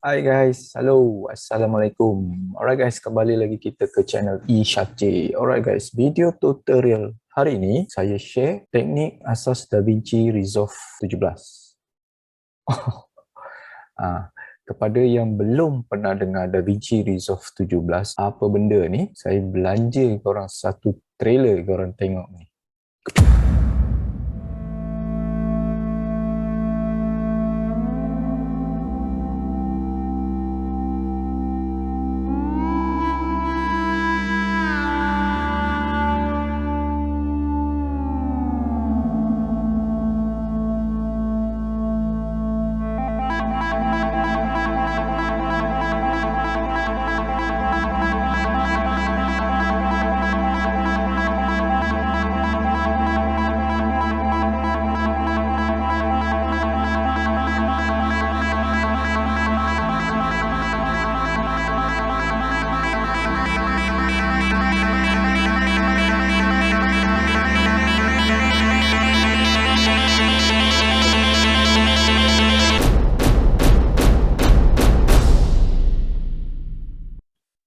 Hai guys, halo, Assalamualaikum. Alright guys, kembali lagi kita ke channel eShakti. Alright guys, video tutorial hari ini saya share teknik asas DaVinci Resolve 17. Kepada yang belum pernah dengar DaVinci Resolve 17, apa benda ni? Saya belanja korang satu trailer korang tengok ni.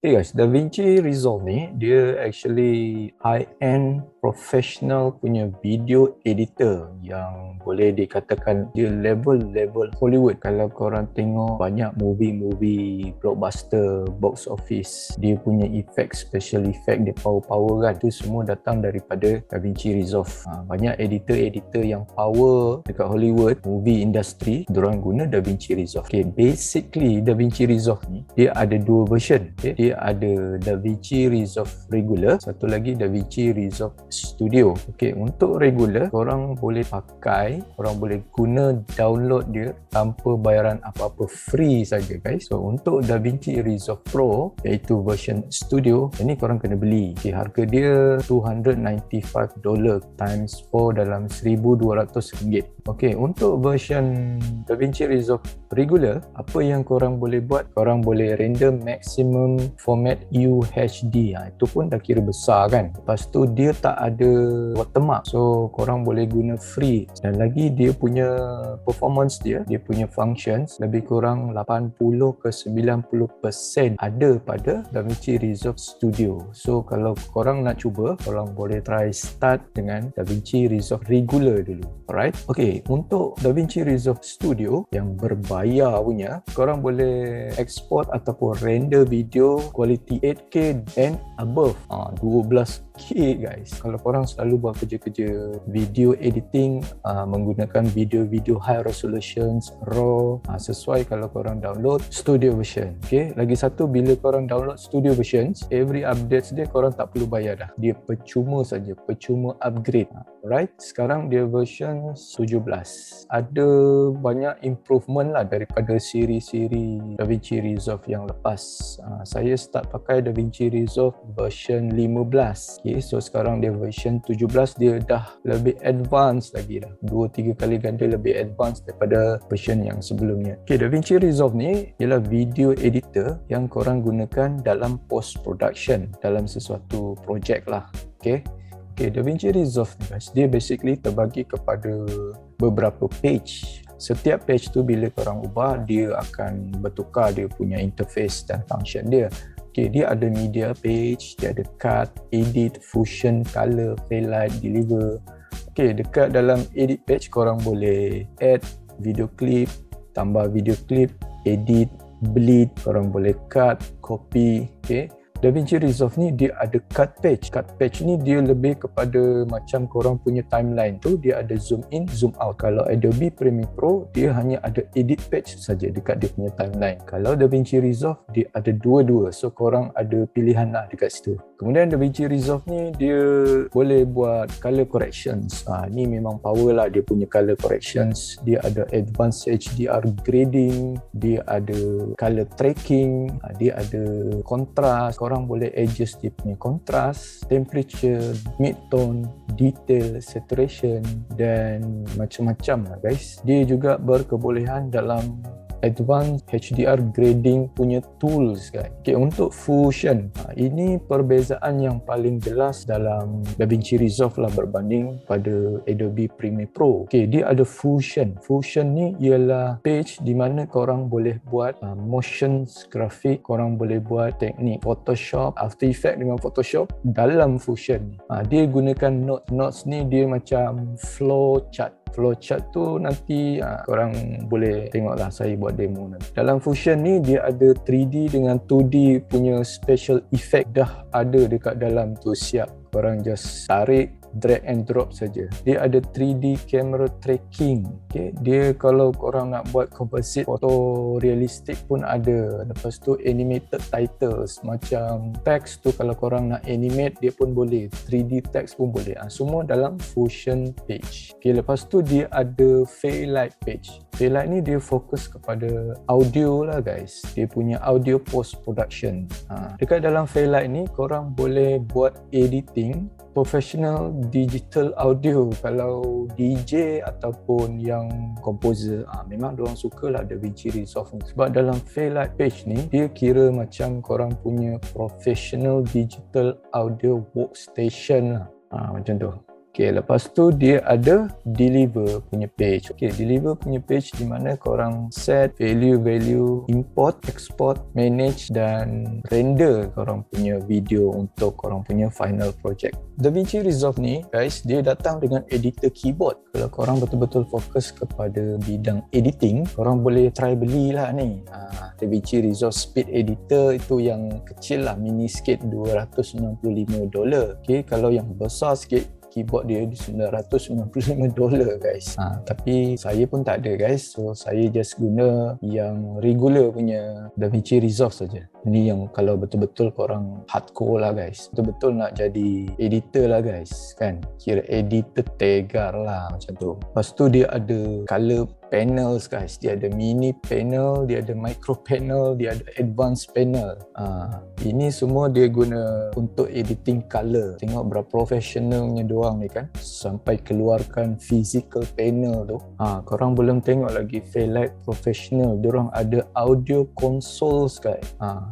Okay guys, DaVinci Resolve ni dia actually high-end professional punya video editor yang boleh dikatakan dia level Hollywood. Kalau korang tengok banyak movie blockbuster, box office, dia punya effect, special effect, dia power kan, tu semua datang daripada DaVinci Resolve. Banyak editor yang power dekat Hollywood movie industry, diorang guna DaVinci Resolve. Okay, basically DaVinci Resolve ni dia ada dua version. Okay, dia ada DaVinci Resolve Regular, satu lagi DaVinci Resolve Studio. Okey, untuk regular korang boleh pakai, korang boleh guna download dia tanpa bayaran apa-apa, free saja guys. So untuk DaVinci Resolve Pro iaitu version Studio, ini korang kena beli. Okey, harga dia $295 times 4 dalam RM1,200. Okey, untuk version DaVinci Resolve Regular, apa yang korang boleh buat? Korang boleh render maximum format UHD. Itu pun dah kira besar kan. Lepas tu dia tak ada watermark, so korang boleh guna free. Dan lagi dia punya performance dia punya functions lebih kurang 80 ke 90% ada pada DaVinci Resolve Studio. So kalau korang nak cuba, korang boleh try start dengan DaVinci Resolve Regular dulu. Alright, okay, untuk DaVinci Resolve Studio yang berbayar punya, korang boleh export ataupun render video quality 8K and above, 12K guys. Kalau korang selalu buat kerja-kerja video editing menggunakan video high resolutions, raw, sesuai kalau korang download studio version. Okay, lagi satu, bila korang download studio versions, every updates dia korang tak perlu bayar dah, dia percuma saja, percuma upgrade. Alright, sekarang dia version 17. Ada banyak improvement lah daripada siri-siri DaVinci Resolve yang lepas. Saya start pakai DaVinci Resolve version 15. Okay, so sekarang dia version 17, dia dah lebih advance lagi dah, 2-3 kali ganda lebih advance daripada version yang sebelumnya. Okay, DaVinci Resolve ni ialah video editor yang korang gunakan dalam post production dalam sesuatu projek lah. Okay, DaVinci Resolve ni guys, dia basically terbagi kepada beberapa page. Setiap page tu bila korang ubah, dia akan bertukar dia punya interface dan function dia. Okay, dia ada media page, dia ada cut, edit, fusion, color, highlight, deliver. Okay, dekat dalam edit page korang boleh add video clip, tambah video clip, edit, bleed, korang boleh cut, copy. Okay, DaVinci Resolve ni dia ada cut page. Cut page ni dia lebih kepada macam korang punya timeline tu, dia ada zoom in, zoom out. Kalau Adobe Premiere Pro, dia hanya ada edit page saja dekat dia punya timeline. Kalau DaVinci Resolve, dia ada dua-dua. So korang ada pilihan lah dekat situ. Kemudian DaVinci Resolve ni dia boleh buat color corrections. Ni memang power lah dia punya color corrections. Dia ada advanced HDR grading, dia ada color tracking, dia ada contrast. Korang boleh adjust dia punya contrast, temperature, mid-tone, detail, saturation dan macam-macam lah guys. Dia juga berkebolehan dalam advanced HDR grading punya tools kan. Okay, untuk Fusion, ini perbezaan yang paling jelas dalam DaVinci Resolve lah berbanding pada Adobe Premiere Pro. Okay, dia ada Fusion. Fusion ni ialah page di mana korang boleh buat motion graphic, korang boleh buat teknik Photoshop, After Effects dengan Photoshop dalam Fusion ni. Dia gunakan notes ni, dia macam flow chart. Flowchart tu nanti korang boleh tengoklah, saya buat demo nanti. Dalam Fusion ni dia ada 3D dengan 2D punya special effect dah ada dekat dalam tu siap. Korang just tarik, drag and drop saja. Dia ada 3D camera tracking. Okay. Dia kalau korang nak buat composite foto realistik pun ada. Lepas tu animated titles, macam text tu kalau korang nak animate dia pun boleh. 3D text pun boleh. Semua dalam Fusion page. Okay, lepas tu dia ada Fairlight page. Fairlight ni dia fokus kepada audio lah guys. Dia punya audio post production. Dekat dalam Fairlight ni korang boleh buat editing professional digital audio. Kalau DJ ataupun yang composer, memang diorang sukalah DaVinci Resolve ni. Sebab dalam Fairlight page ni dia kira macam korang punya professional digital audio workstation lah. Macam tu. Okay, lepas tu dia ada deliver punya page. Okay, deliver punya page di mana korang set value, import, export, manage dan render korang punya video untuk korang punya final project. DaVinci Resolve ni guys, dia datang dengan editor keyboard. Kalau korang betul-betul fokus kepada bidang editing, korang boleh try belilah ni. DaVinci Resolve Speed Editor itu yang kecil lah, mini sikit, $295. Okay, kalau yang besar sikit keyboard dia $995 guys. Tapi saya pun tak ada guys, so saya just guna yang regular punya DaVinci Resolve saja. Ini yang kalau betul-betul korang hardcore lah guys, betul-betul nak jadi editor lah guys kan, kira editor tegar lah macam tu. Lepas tu dia ada color panels guys, dia ada mini panel, dia ada micro panel, dia ada advanced panel. Ini semua dia guna untuk editing color. Tengok berapa professionalnya doang ni kan, sampai keluarkan physical panel tu. Korang belum tengok lagi Fairlight Professional, diorang ada audio console guys.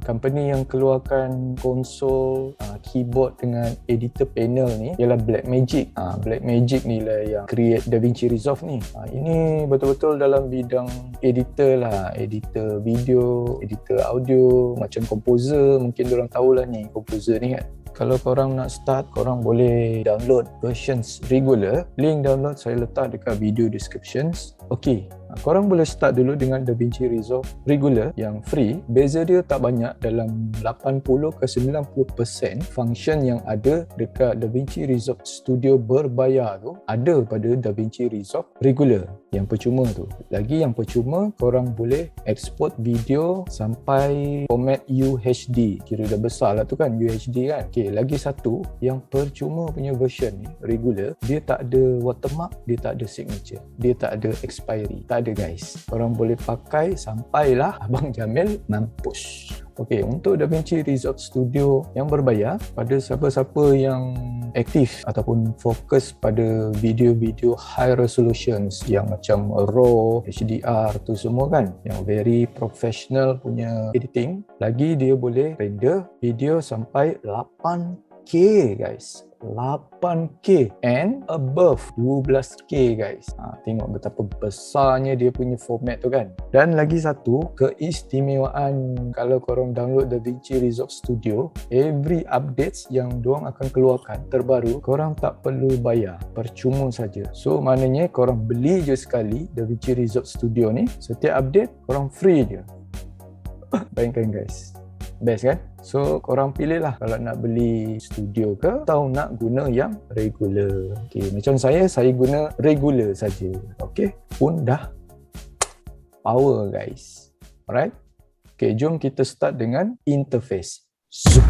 Company yang keluarkan konsol keyboard dengan editor panel ni ialah Blackmagic. Blackmagic ni lah yang create DaVinci Resolve ni. Ini betul-betul dalam bidang editor lah, editor video, editor audio, macam composer. Mungkin diorang tahulah ni composer ni kan. Kalau korang nak start, korang boleh download versions regular. Link download saya letak dekat video descriptions. Okay, korang boleh start dulu dengan DaVinci Resolve regular yang free. Beza dia tak banyak, dalam 80 ke 90% function yang ada dekat DaVinci Resolve Studio berbayar tu ada pada DaVinci Resolve regular yang percuma tu. Lagi yang percuma, korang boleh export video sampai format UHD. Kira dah besar lah tu kan, UHD kan. Okay, lagi satu yang percuma punya version ni regular, dia tak ada watermark, dia tak ada signature, dia tak ada expiry, tak ada guys. Korang boleh pakai sampailah Abang Jamil mampus. Okey, untuk DaVinci Resolve Studio yang berbayar, pada siapa-siapa yang aktif ataupun fokus pada video-video high resolutions yang macam RAW, HDR tu semua kan, yang very professional punya editing, lagi dia boleh render video sampai 8K guys. 8K and above 12K guys. Tengok betapa besarnya dia punya format tu kan. Dan lagi satu keistimewaan kalau korang download DaVinci Resolve Studio, every updates yang diorang akan keluarkan terbaru, korang tak perlu bayar, percuma saja. So maknanya korang beli je sekali DaVinci Resolve Studio ni, setiap update korang free je. Bayangkan guys, best kan? So korang pilih lah kalau nak beli studio ke atau nak guna yang regular. Okay, macam saya guna regular saja. Okay, pun dah power guys. Alright. Okay, jom kita start dengan interface. Zoom.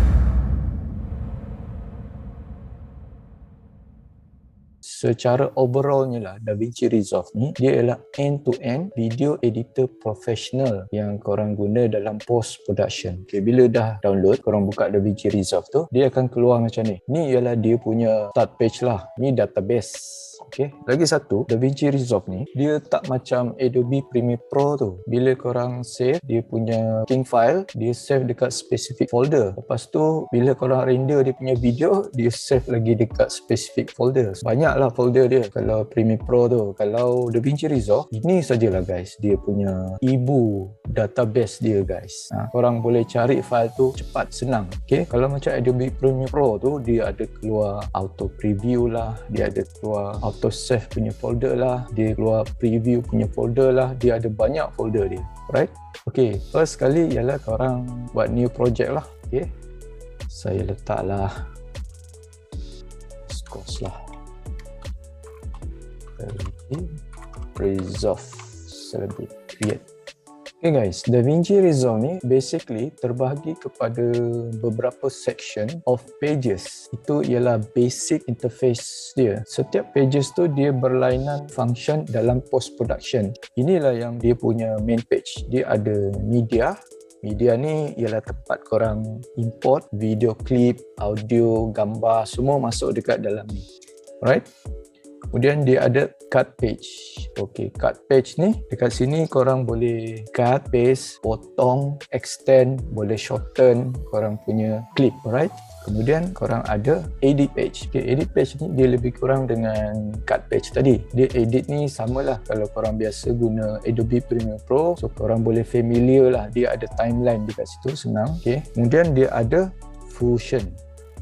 secara overallnya lah, DaVinci Resolve ni dia ialah end-to-end video editor professional yang korang guna dalam post production. Okay, bila dah download, korang buka DaVinci Resolve tu, dia akan keluar macam ni. Ni ialah dia punya start page lah. Ni database. Okay. Lagi satu, DaVinci Resolve ni dia tak macam Adobe Premiere Pro tu. Bila korang save dia punya king file, dia save dekat specific folder. Lepas tu bila korang render dia punya video, dia save lagi dekat specific folder. Banyaklah folder dia kalau Premiere Pro tu. Kalau DaVinci Resolve, ini sajalah guys dia punya ibu database dia guys. Korang boleh cari file tu cepat, senang. Okay. Kalau macam Adobe Premiere Pro tu, dia ada keluar auto preview lah, dia ada keluar auto save punya folder lah, dia keluar preview punya folder lah, dia ada banyak folder dia. Alright. Okay, first sekali ialah korang buat new project lah. Okay, saya letaklah scores lah Resolve Celebrate Create. Okay guys, DaVinci Resolve ni basically terbahagi kepada beberapa section of pages. Itu ialah basic interface dia. Setiap pages tu dia berlainan function dalam post production. Inilah yang dia punya main page. Dia ada media. Media ni ialah tempat korang import video klip, audio, gambar, semua masuk dekat dalam ni. Alright? Kemudian dia ada cut page. Okey, cut page ni dekat sini korang boleh cut, paste, potong, extend, boleh shorten korang punya clip, alright? Kemudian korang ada edit page. Okay, edit page ni dia lebih kurang dengan cut page tadi. Dia edit ni samalah kalau korang biasa guna Adobe Premiere Pro. So korang boleh familiar lah. Dia ada timeline dekat situ, senang. Okay. Kemudian dia ada Fusion.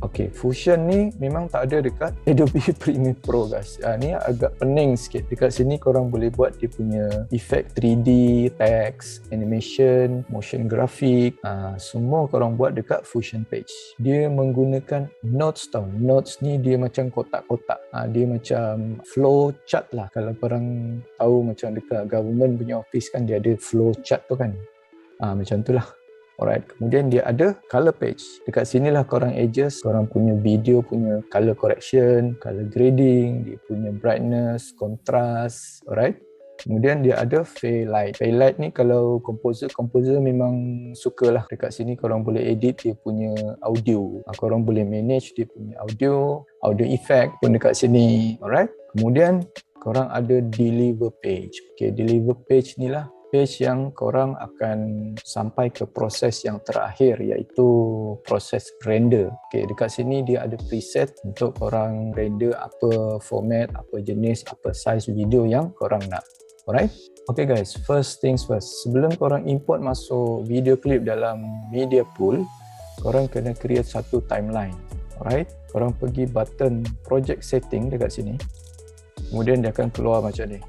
Okay, Fusion ni memang tak ada dekat Adobe Premiere Pro guys. Ni agak pening sikit. Dekat sini korang boleh buat dia punya effect 3D, text, animation, motion graphic. Semua korang buat dekat Fusion page. Dia menggunakan notes tau. Notes ni dia macam kotak-kotak. Dia macam flow chart lah. Kalau korang tahu macam dekat government punya office kan dia ada flow chart tu kan. Macam tu lah. Alright, kemudian dia ada color page. Dekat sinilah korang adjust korang punya video punya color correction, color grading, dia punya brightness, contrast, alright. Kemudian dia ada Fairlight. Fairlight ni kalau composer memang sukalah. Dekat sini korang boleh edit dia punya audio. Korang boleh manage dia punya audio effect pun dekat sini, alright. Kemudian korang ada Deliver page. Okay, Deliver page ni lah page yang korang akan sampai ke proses yang terakhir iaitu proses render. Okay, dekat sini dia ada preset untuk korang render apa format, apa jenis, apa size video yang korang nak. Alright? Okay guys, first things first. Sebelum korang import masuk video clip dalam media pool, korang kena create satu timeline. Alright? Korang pergi button project setting dekat sini. Kemudian dia akan keluar macam ni.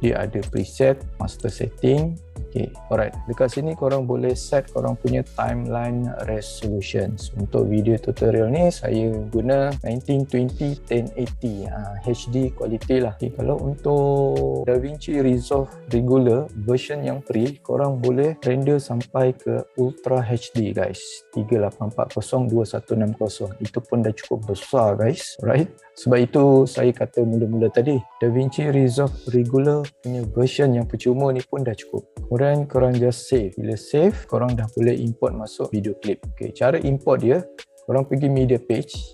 Dia ada preset, master setting. Okay, alright. Dekat sini korang boleh set korang punya timeline resolutions. Untuk video tutorial ni saya guna 1920 1080 HD quality lah. Okay, kalau untuk DaVinci Resolve regular version yang free, korang boleh render sampai ke Ultra HD guys. 3840 2160. Itu pun dah cukup besar guys. Right? Sebab itu saya kata mula-mula tadi, DaVinci Resolve regular punya version yang percuma ni pun dah cukup. Kemudian korang just save. Bila save, korang dah boleh import masuk video clip. Okay, cara import dia, korang pergi media page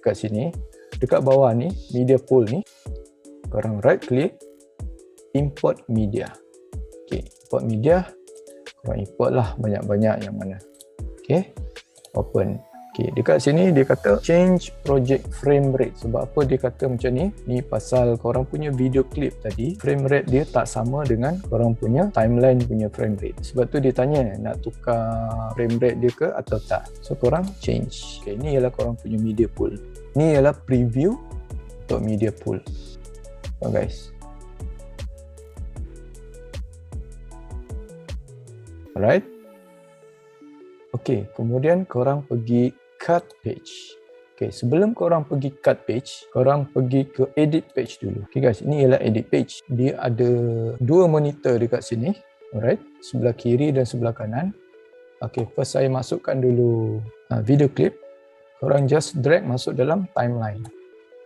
dekat sini. Dekat bawah ni, media pool ni, korang right click, import media. Okay, import media, korang import lah banyak-banyak yang mana. Okay, open. Okay, dekat sini dia kata change project frame rate. Sebab apa dia kata macam ni? Ni pasal korang punya video clip tadi, frame rate dia tak sama dengan korang punya timeline punya frame rate. Sebab tu dia tanya nak tukar frame rate dia ke atau tak. So korang change. Okay, ni ialah korang punya media pool. Ni ialah preview untuk media pool. So guys. Alright. Okay, kemudian korang pergi cut page. Okay, sebelum korang pergi cut page, korang pergi ke edit page dulu. Okay guys, ini ialah edit page. Dia ada dua monitor dekat sini. Alright, sebelah kiri dan sebelah kanan. Okay, first saya masukkan dulu video clip. Korang just drag masuk dalam timeline.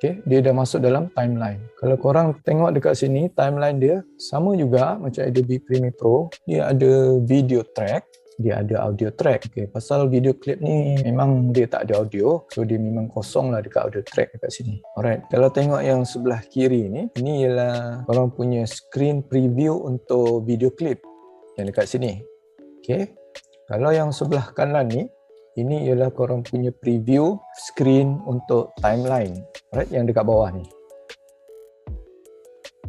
Okay, dia dah masuk dalam timeline. Kalau korang tengok dekat sini, timeline dia sama juga macam Adobe Premiere Pro. Dia ada video track, dia ada audio track. Okay, pasal video clip ni memang dia tak ada audio, so dia memang kosong lah dekat audio track dekat sini. Alright, kalau tengok yang sebelah kiri ni, ini ialah korang punya screen preview untuk video clip yang dekat sini. Okay, kalau yang sebelah kanan ni, ini ialah korang punya preview screen untuk timeline, right, yang dekat bawah ni.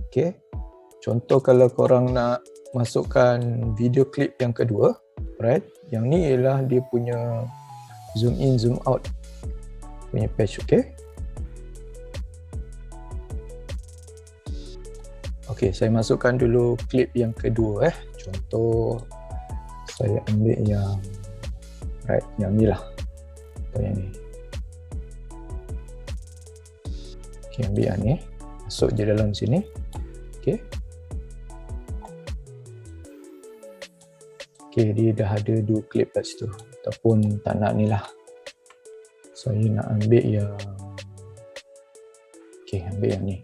Okay, contoh kalau korang nak masukkan video clip yang kedua, right, yang ni ialah dia punya zoom in zoom out punya page. Okay, saya masukkan dulu clip yang kedua. Contoh saya ambil yang right, yang ni lah, atau yang ni. Okay, ambil yang ni, masuk je dalam sini. Okay, okay, dia dah ada 2 klip kat situ, ataupun tak nak ni lah, saya nak ambil yang, okay, ambil yang ni.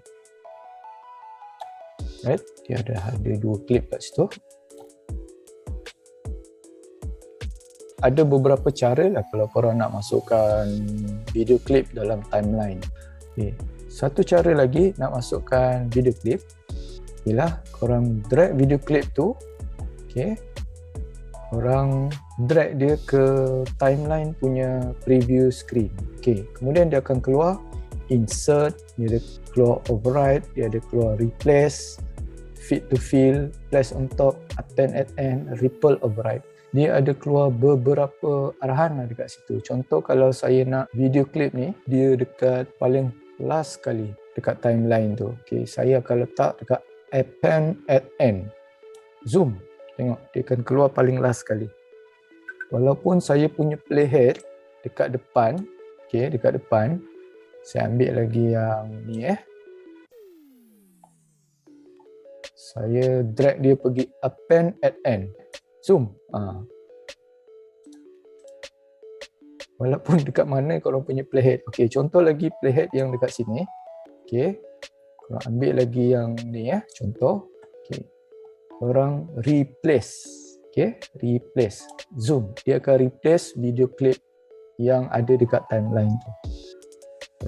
Right, dia dah ada 2 klip kat situ. Ada beberapa cara lah kalau korang nak masukkan video clip dalam timeline. Okay. Satu cara lagi nak masukkan video clip ialah korang drag video clip tu, okay, korang drag dia ke timeline punya preview screen. Okay. Kemudian dia akan keluar insert, dia ada keluar override, dia ada keluar replace, fit to fill, place on top, append at end, ripple override. Dia ada keluar beberapa arahan lah dekat situ. Contoh kalau saya nak video clip ni, dia dekat paling last sekali dekat timeline tu. Okay, saya akan letak dekat append at end. Zoom. Tengok, dia akan keluar paling last sekali. Walaupun saya punya playhead dekat depan, okay, dekat depan, saya ambil lagi yang ni saya drag dia pergi append at end. Zoom. Walaupun dekat mana korang punya playhead. Okay, contoh lagi playhead yang dekat sini. Okay, korang ambil lagi yang ni contoh. Okay, korang replace. Okay, replace. Zoom. Dia akan replace video clip yang ada dekat timeline tu.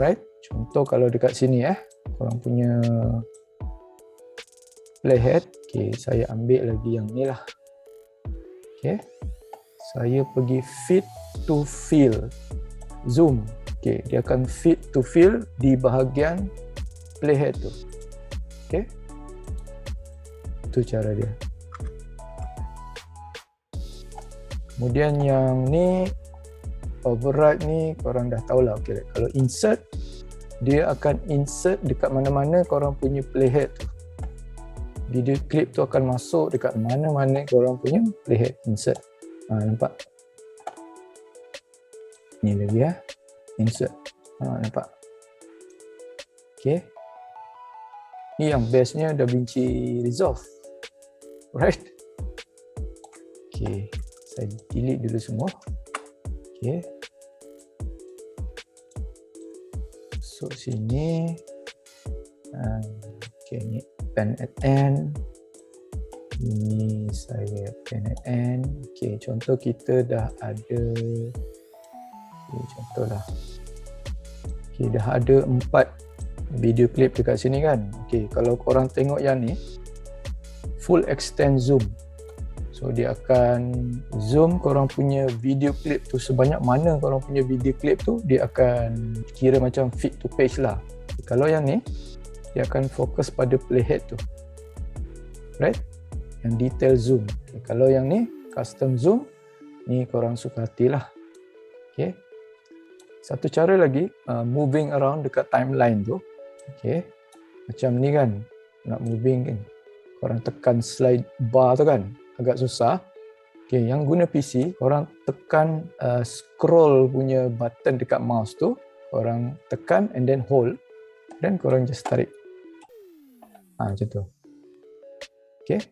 Right, contoh kalau dekat sini korang punya playhead. Okay, saya ambil lagi yang ni lah. Okay, saya pergi fit to fill. Zoom. Okay, dia akan fit to fill di bahagian playhead tu. Okay, itu cara dia. Kemudian yang ni override ni korang dah tahulah. Okay, kalau insert, dia akan insert dekat mana-mana korang punya playhead tu. Video clip tu akan masuk dekat mana-mana korang punya playhead. Insert. Nampak? Ni lagi insert. Nampak? Okay. Ni yang bestnya DaVinci Resolve. Right? Okay. Saya delete dulu semua. Okay. Masuk sini. Okay, ni pen at end. Ini saya pen at end. Okay, contoh kita dah ada. Okay, contohlah. Okay, dah ada 4 video clip dekat sini kan. Okay, kalau korang tengok yang ni, full extend zoom. So dia akan zoom korang punya video clip tu sebanyak mana korang punya video clip tu, dia akan kira macam fit to page lah. Kalau yang ni, dia akan fokus pada playhead tu. Right? Yang detail zoom. Okay, kalau yang ni, custom zoom, ni korang suka hatilah. Okay. Satu cara lagi, moving around dekat timeline tu. Okay. Macam ni kan, nak moving kan. Korang tekan slide bar tu kan, agak susah. Okay, yang guna PC, korang tekan scroll punya button dekat mouse tu. Korang tekan and then hold. Dan korang just tarik. Macam tu. Okay.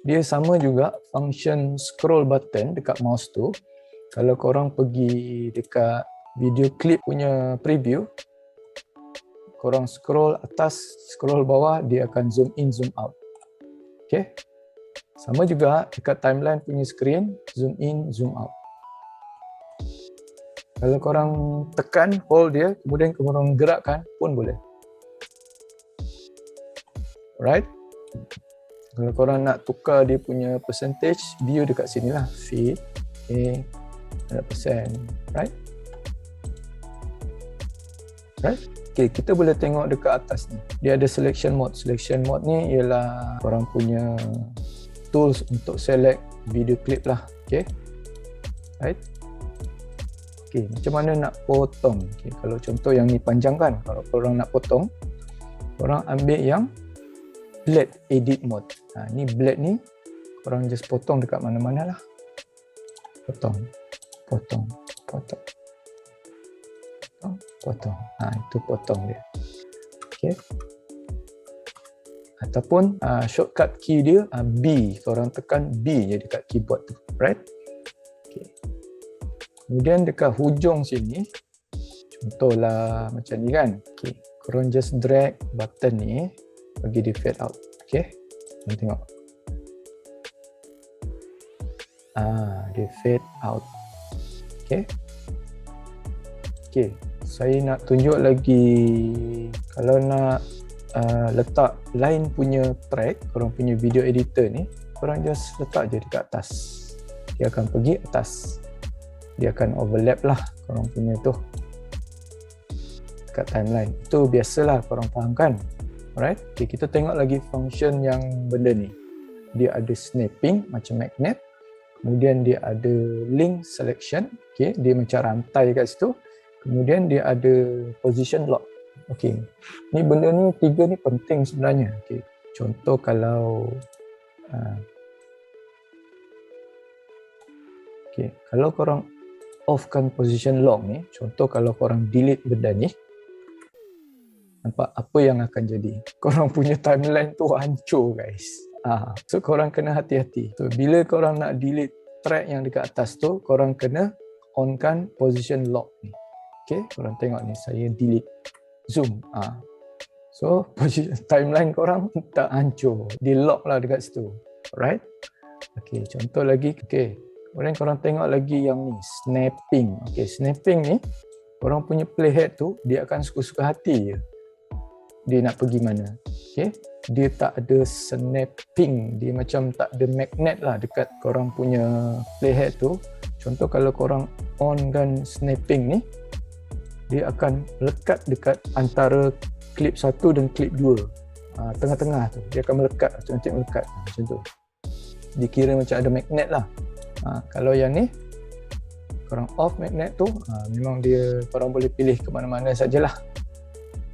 Dia sama juga function scroll button dekat mouse tu. Kalau korang pergi dekat video clip punya preview, korang scroll atas, scroll bawah, dia akan zoom in, zoom out. Okay. Sama juga dekat timeline punya screen, zoom in, zoom out. Kalau korang tekan, hold dia, kemudian korang gerakkan pun boleh. Alright. Kalau korang nak tukar dia punya percentage, view dekat sini lah. Fit, okay, 100%. Right? Right? Okay, kita boleh tengok dekat atas ni. Dia ada selection mode. Selection mode ni ialah korang punya tools untuk select video clip lah. Okay. Right? Okay, macam mana nak potong? Okay, kalau contoh yang ni panjang kan, kalau korang nak potong, korang ambil yang blade edit mode. Ni blade ni, korang just potong dekat mana-mana lah. Potong, potong, potong, potong, potong. Itu potong dia. Okay. Ataupun shortcut key dia B, korang tekan B je dekat keyboard tu. Right? Okay. Kemudian dekat hujung sini, contohlah macam ni kan. Okay. Korang just drag button ni, bagi dia fade out. Okay. Korang tengok. Dia fade out. Okay. Okay. Saya nak tunjuk lagi, kalau nak letak lain punya track, korang punya video editor ni, korang just letak je dekat atas. Dia akan pergi atas. Dia akan overlap lah korang punya tu dekat timeline. Itu biasalah korang faham kan. Alright. Okay, kita tengok lagi function yang benda ni. Dia ada snapping macam magnet. Kemudian dia ada link selection. Okay, dia macam rantai kat situ. Kemudian dia ada position lock. Okay, ni benda ni tiga ni penting sebenarnya. Okay, contoh kalau kalau korang offkan position lock ni, contoh kalau korang delete benda ni, nampak apa yang akan jadi? Korang punya timeline tu hancur guys. So korang kena hati-hati. So bila korang nak delete track yang dekat atas tu, korang kena onkan position lock ni. Okay, korang tengok ni, saya delete, zoom. So position timeline korang tak hancur, dia lock lah dekat situ. Alright. Okay, contoh lagi. Okay, kemudian korang tengok lagi yang ni, snapping. Okay, snapping ni, korang punya playhead tu, dia akan suka-suka hati je. Dia nak pergi mana. Okay, dia tak ada snapping, dia macam tak ada magnet lah dekat korang punya playhead tu. Contoh kalau korang on kan snapping ni, dia akan lekat dekat antara klip 1 dan klip 2. Tengah-tengah tu, dia akan melekat, cantik melekat macam tu. Dikira macam ada magnet lah. Kalau yang ni, korang off magnet tu, memang dia korang boleh pilih ke mana-mana sajalah.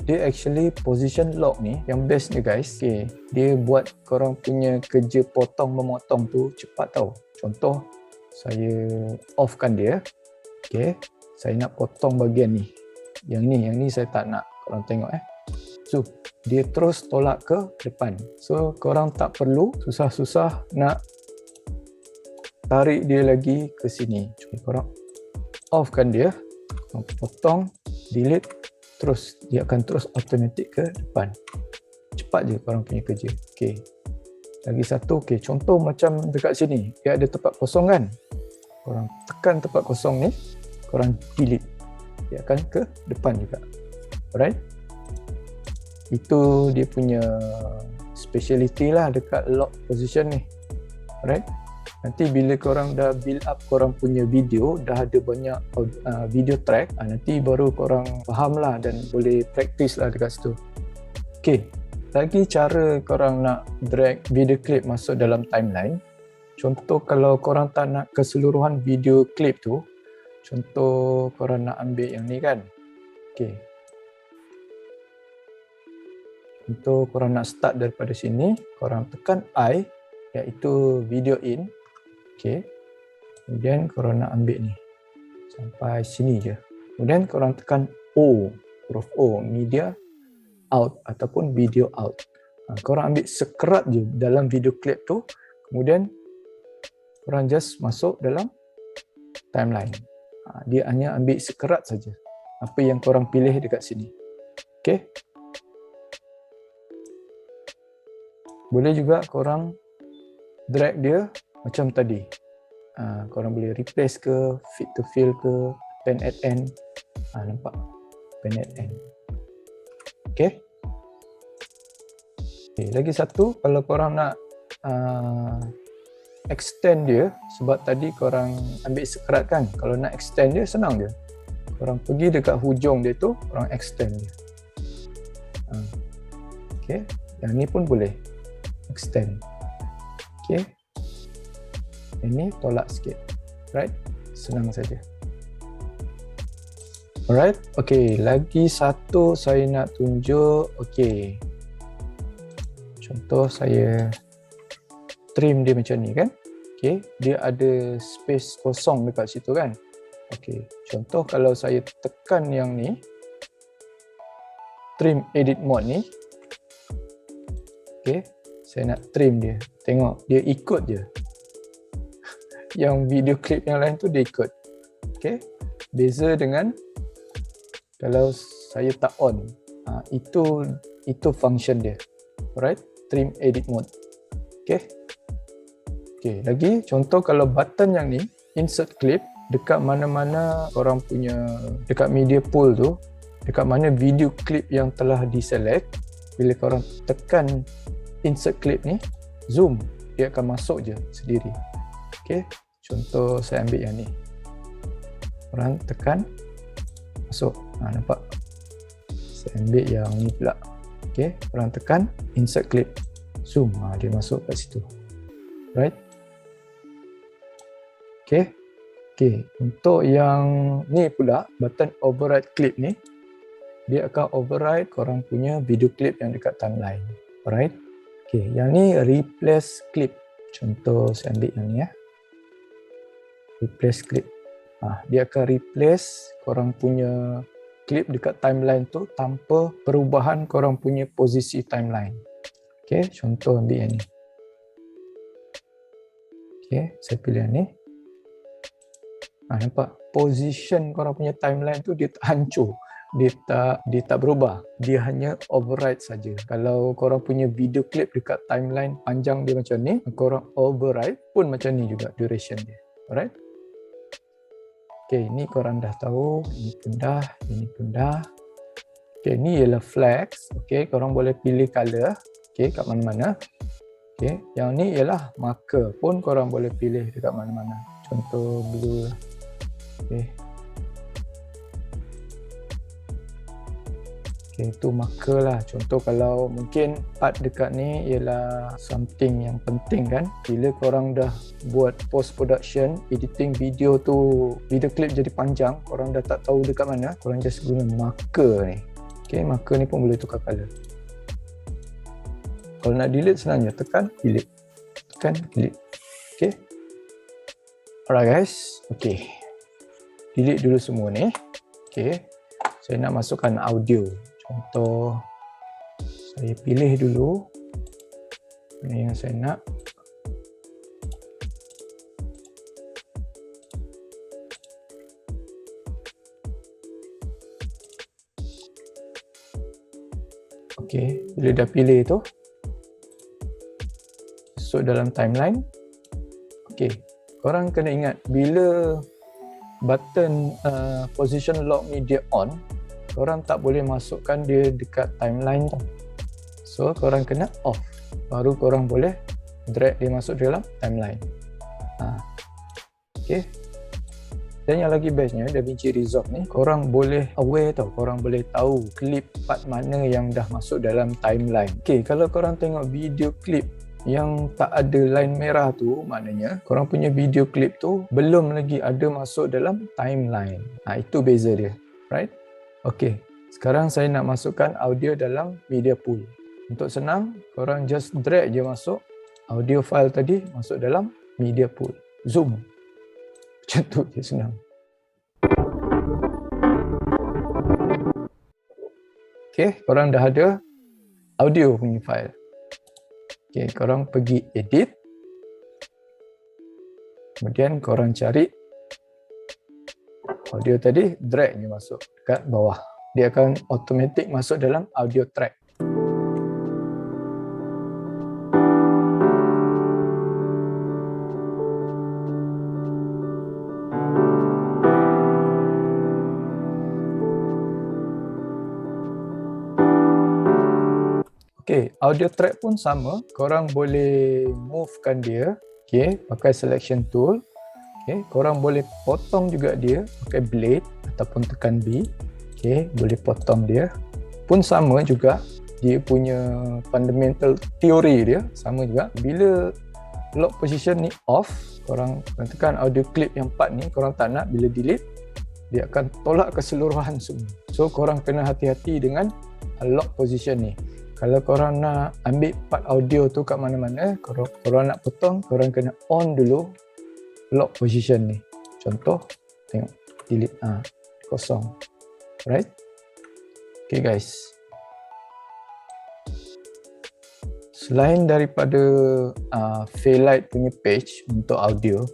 Dia actually position lock ni yang best ni guys. Okay, dia buat korang punya kerja potong memotong tu cepat tau. Contoh saya offkan dia. Okay, saya nak potong bahagian ni. Yang ni saya tak nak. Korang tengok So dia terus tolak ke depan. So korang tak perlu susah-susah nak tarik dia lagi ke sini. Cuma korang offkan dia, korang potong, delete, terus dia akan terus automatic ke depan. Cepat je korang punya kerja. Okay, lagi satu. Okay, contoh macam dekat sini, dia ada tempat kosong kan. Korang tekan tempat kosong ni, korang delete, dia akan ke depan juga. Alright. Itu dia punya speciality lah dekat lock position ni. Alright. Nanti bila korang dah build up korang punya video, dah ada banyak video track, nanti baru korang faham lah dan boleh practice lah dekat situ. Okay, lagi cara korang nak drag video clip masuk dalam timeline. Contoh kalau korang tak nak keseluruhan video clip tu, contoh korang nak ambil yang ni kan. Okay, contoh korang nak start daripada sini, korang tekan I, iaitu video in. Okay, kemudian korang nak ambil ni sampai sini je. Kemudian korang tekan O, huruf O, media out ataupun video out. Korang ambil sekerat je dalam video clip tu, kemudian korang just masuk dalam timeline. Dia hanya ambil sekerat saja apa yang korang pilih dekat sini. Okay. Boleh juga korang drag dia macam tadi. Korang boleh replace ke, fit to fill ke, pen at end. Nampak? Pen at end. Okay. Lagi satu, kalau korang nak extend dia, sebab tadi korang ambil sekerat kan, kalau nak extend dia senang je. Korang pergi dekat hujung dia tu, korang extend dia. Okay. Yang ni pun boleh extend. Okay. Ini tolak sikit. Right? Senang saja. Alright. Okay. Lagi satu saya nak tunjuk. Okay. Contoh saya trim dia macam ni kan. Okay. Dia ada space kosong dekat situ kan. Okay. Contoh kalau saya tekan yang ni, trim edit mode ni. Okay. Saya nak trim dia. Tengok, dia ikut je. Yang video clip yang lain tu dia ikut. Okay. Beza dengan kalau saya tak on. Itu function dia. Alright. Trim edit mode. Okay. Okay. Lagi contoh kalau button yang ni, insert clip, dekat mana-mana korang punya, dekat media pool tu, dekat mana video clip yang telah diselect, bila korang tekan insert clip ni, zoom, dia akan masuk je sendiri. Okay. Contoh saya ambil yang ni. Korang tekan, masuk. Nampak? Saya ambil yang ni pula. Okay. Korang tekan insert clip, zoom. Dia masuk kat situ. Right? Okay. Okay. Untuk yang ni pula, button override clip ni, dia akan override korang punya video clip yang dekat timeline. Alright? Okay. Yang ni replace clip. Contoh saya ambil yang ni ya. Replace clip. Dia akan replace korang punya clip dekat timeline tu tanpa perubahan korang punya posisi timeline. Okay. Contoh ambil yang ni. Okay. Saya pilih yang ni. Nampak? Position korang punya timeline tu dia tak hancur. Dia tak berubah. Dia hanya override saja. Kalau korang punya video clip dekat timeline panjang dia macam ni, korang override pun macam ni juga duration dia. Alright? Okay, ni korang dah tahu. Ini pun dah. Ini pun dah. Okay, ni ialah flex. Okay, korang boleh pilih color. Okay, kat mana-mana. Okay, yang ni ialah marker pun korang boleh pilih dekat mana-mana. Contoh blue. Okay. Okay, itu marker lah. Contoh kalau mungkin part dekat ni ialah something yang penting kan. Bila korang dah buat post production, editing video tu, video clip jadi panjang, korang dah tak tahu dekat mana, korang just guna marker ni. Okay, marker ni pun boleh tukar color. Kalau nak delete senangnya, tekan delete. Tekan delete. Okay. Alright guys. Okay. Delete dulu semua ni. Okay. Saya nak masukkan audio. Contoh, saya pilih dulu ini yang saya nak. Okey, bila dah pilih tu, masuk dalam timeline. Okey, korang kena ingat bila button position lock ni dia on, korang tak boleh masukkan dia dekat timeline tu. So, korang kena off. Baru korang boleh drag dia masuk dalam timeline. Okay. Dan yang lagi bestnya, DaVinci Resolve ni, korang boleh aware tau. Korang boleh tahu klip part mana yang dah masuk dalam timeline. Okay, kalau korang tengok video klip yang tak ada line merah tu, maknanya korang punya video klip tu belum lagi ada masuk dalam timeline. Itu beza dia. Right? Okey, sekarang saya nak masukkan audio dalam media pool. Untuk senang, korang just drag je masuk audio file tadi masuk dalam media pool. Zoom. Macam tu je, senang. Okey, korang dah ada audio punya file. Okey, korang pergi edit. Kemudian korang cari Audio tadi drag je masuk dekat bawah. Dia akan automatic masuk dalam audio track. Okay, audio track pun sama. Korang boleh movekan dia, okay, pakai selection tool. Okay, korang boleh potong juga dia pakai blade ataupun tekan B. Okay, boleh potong dia. Pun sama juga, dia punya fundamental teori dia sama juga. Bila lock position ni off, korang tekan audio clip yang part ni, korang tak nak, bila delete, dia akan tolak keseluruhan semua. So korang kena hati-hati dengan lock position ni. Kalau korang nak ambil part audio tu kat mana-mana, korang nak potong, korang kena on dulu lock position ni. Contoh, tengok, delete, kosong. Right? Okay guys. Selain daripada Fairlight punya page untuk audio,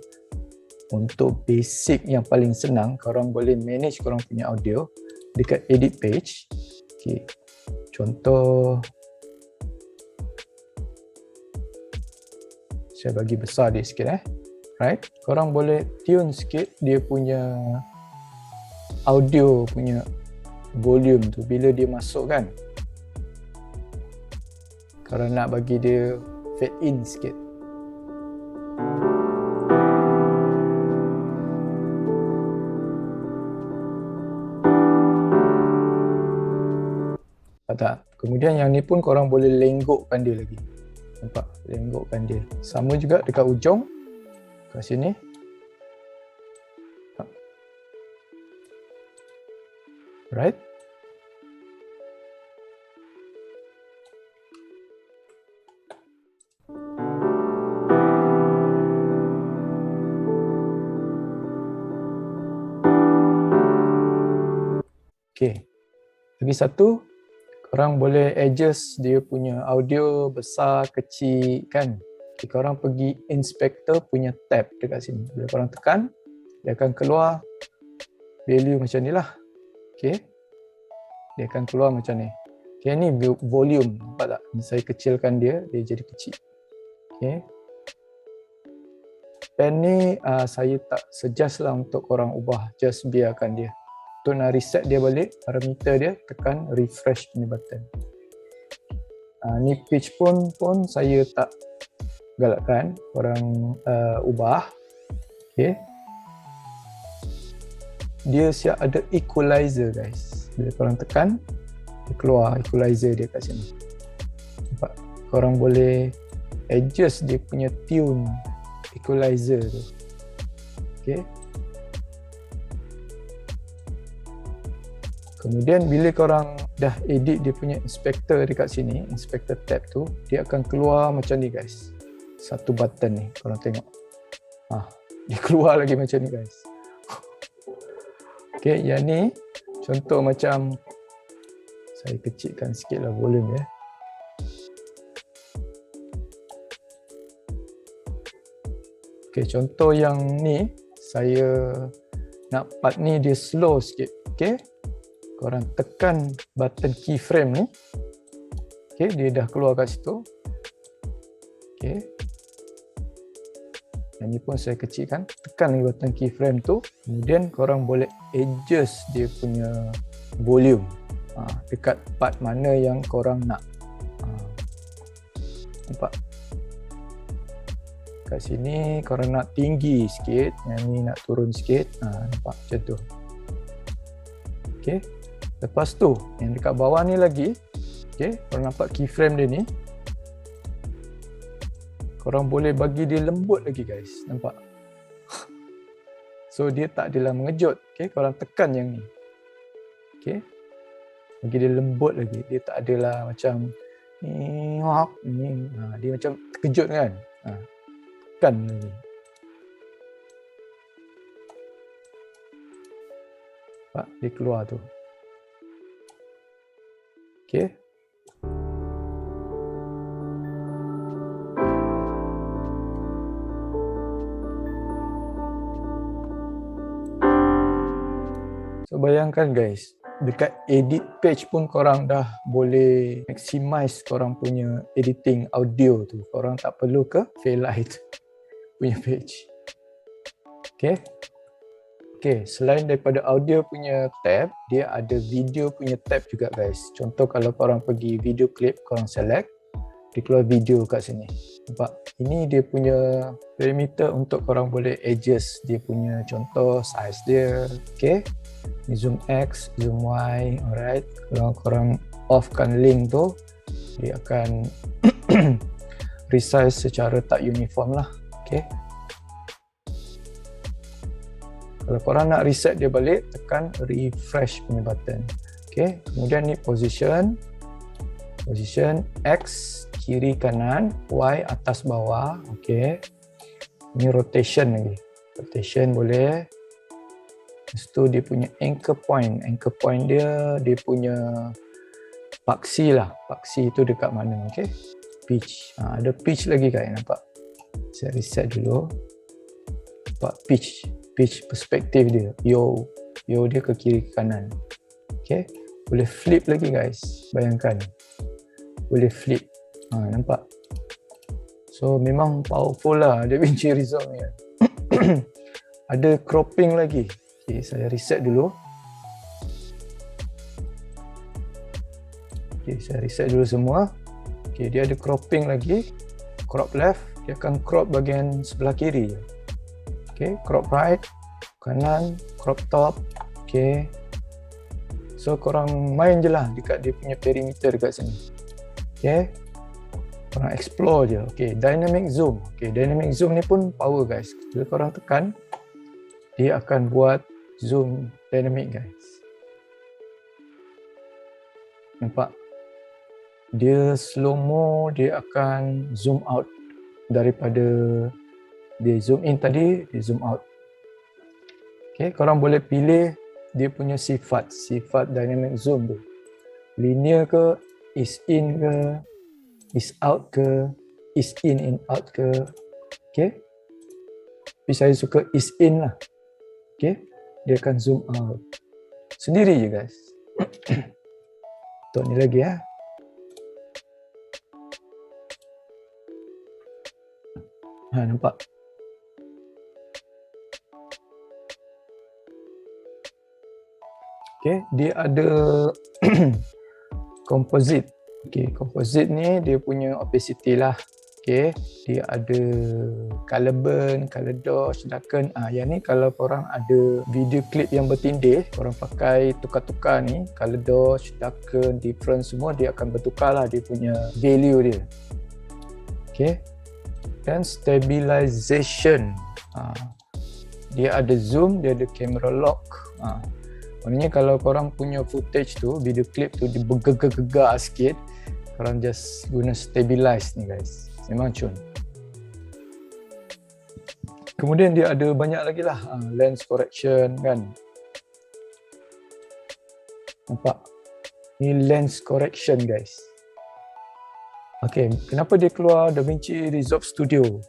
untuk basic yang paling senang, korang boleh manage korang punya audio dekat edit page. Okay. Contoh, saya bagi besar dia sikit right? Korang boleh tune sikit dia punya audio punya volume tu bila dia masuk kan. Korang nak bagi dia fade in sikit. Tak. Kemudian yang ni pun korang boleh lenggokkan dia lagi. Nampak? Lenggokkan dia. Sama juga dekat ujung. Kat sini. Right? Okay. Lagi satu, korang boleh adjust dia punya audio besar, kecil kan. Okay, korang pergi inspector punya tab dekat sini. Bila korang tekan, dia akan keluar value macam ni lah. Okay. Dia akan keluar macam ni. Okay, ni volume. Nampak tak? Saya kecilkan dia, dia jadi kecil. Okay. Dan ni saya tak suggest lah untuk korang ubah. Just biarkan dia. Untuk nak reset dia balik, parameter dia, tekan refresh punya button. Ni pitch pun saya tak galakkan korang ubah. Okay. Dia siap ada equalizer guys. Bila korang tekan, dia keluar equalizer dia kat sini. Nampak? Korang boleh adjust dia punya tune equalizer tu. Okay. Kemudian bila korang dah edit dia punya inspector dekat sini, inspector tab tu, dia akan keluar macam ni guys. Satu button ni, korang tengok. Dia keluar lagi macam ni guys. Okay, yang ni contoh macam, saya kecilkan sikit lah volume ya. Okay, contoh yang ni, saya nak part ni dia slow sikit. Okay. Korang tekan button keyframe ni. Okay, dia dah keluar kat situ. Okay. Yang ni pun saya kecilkan. Tekan lagi button keyframe tu. Kemudian korang boleh adjust dia punya volume. Dekat part mana yang korang nak. Nampak? Kat sini korang nak tinggi sikit. Yang ni nak turun sikit. Nampak macam tu. Okay. Lepas tu, yang dekat bawah ni lagi, okay, korang nampak keyframe dia ni. Korang boleh bagi dia lembut lagi guys, nampak? So, dia tak adalah mengejut. Okay, korang tekan yang ni. Okay. Bagi dia lembut lagi. Dia tak adalah macam dia macam terkejut kan? Tekan lagi. Nampak? Dia keluar tu. Okay. So bayangkan guys, dekat edit page pun korang dah boleh maximize korang punya editing audio tu. Korang tak perlu ke Fairlight punya page. Okay. Okay, selain daripada audio punya tab, dia ada video punya tab juga guys. Contoh kalau korang pergi video clip, korang select, dia keluar video kat sini. Nampak? Ini dia punya parameter untuk korang boleh adjust dia punya contoh size dia. Okay. Zoom X, zoom Y, alright. Kalau korang offkan link tu, dia akan resize secara tak uniform lah. Okay. Kalau korang nak reset dia balik, tekan refresh punya button. Okay. Kemudian ni position X kiri kanan, Y atas bawah. Okay. Ni rotation lagi. Rotation boleh. Lepas tu dia punya anchor point. Anchor point dia punya paksi lah. Paksi tu dekat mana. Okay. Pitch. Ada pitch lagi kan, nampak? Saya reset dulu. Nampak pitch. Pitch perspektif dia. Yo dia ke kiri ke kanan. Okay. Boleh flip lagi guys. Bayangkan. Boleh flip. Nampak? So memang powerful lah DaVinci Resolve ni. Ada cropping lagi. Okay, saya reset dulu. Okay, saya reset dulu semua. Okay, dia ada cropping lagi. Crop left, dia akan crop bahagian sebelah kiri. Okay, crop right, kanan, crop top. Okay. So korang main je lah dekat dia punya perimeter dekat sini. Okay. Korang explore je. Okay, dynamic zoom. Okay, dynamic zoom ni pun power guys. Bila korang tekan, dia akan buat zoom dynamic guys. Nampak? Dia slow mo, dia akan zoom out daripada dia zoom in tadi, dia zoom out. Okay, korang boleh pilih dia punya sifat dynamic zoom tu. Linear ke, is in ke, is out ke, is in out ke. Okay. Tapi saya suka is in lah. Okay. Dia akan zoom out. Sendiri je guys. Untuk ni lagi ya. Nampak? Okay, dia ada composite. Okay, composite ni dia punya opacity lah. Okay, dia ada color burn, color dodge, darken. Yang ni kalau korang ada video clip yang bertindih, korang pakai tukar-tukar ni, color dodge, darken, difference semua, dia akan bertukar lah dia punya value dia. Okay, dan stabilization. Dia ada zoom, dia ada camera lock. Maknanya kalau korang punya footage tu, video clip tu dia bergegar-gegar sikit, korang just guna stabilize ni guys. Memang cun. Kemudian dia ada banyak lagi lah. Lens correction kan. Nampak? Ni lens correction guys. Okay, kenapa dia keluar DaVinci Resolve Studio?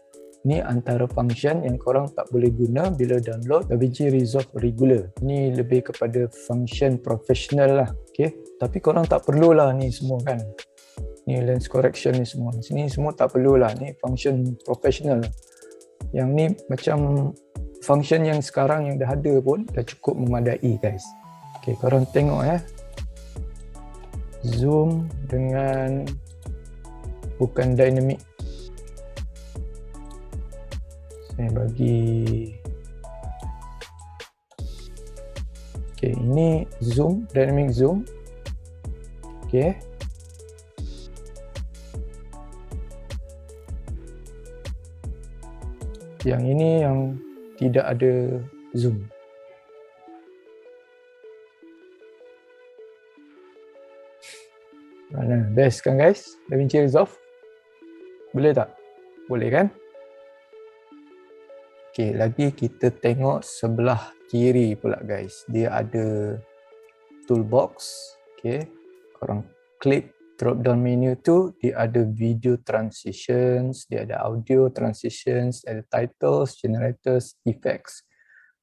Ni antara function yang korang tak boleh guna bila download DaVinci Resolve regular. Ni lebih kepada function professional lah. Okay. Tapi korang tak perlulah ni semua kan. Ni lens correction ni semua. Sini semua tak perlulah. Ni function professional. Yang ni macam function yang sekarang yang dah ada pun dah cukup memadai guys. Okay, korang tengok ya. Zoom dengan bukan dynamic. Saya bagi. Okay, ini zoom, dynamic zoom. Okay. Yang ini yang tidak ada zoom. Mana? Best kan guys? DaVinci Resolve? Boleh tak? Boleh kan? Okay, lagi kita tengok sebelah kiri pula guys. Dia ada toolbox. Okay, korang klik drop down menu tu, dia ada video transitions, dia ada audio transitions, ada titles, generators, effects.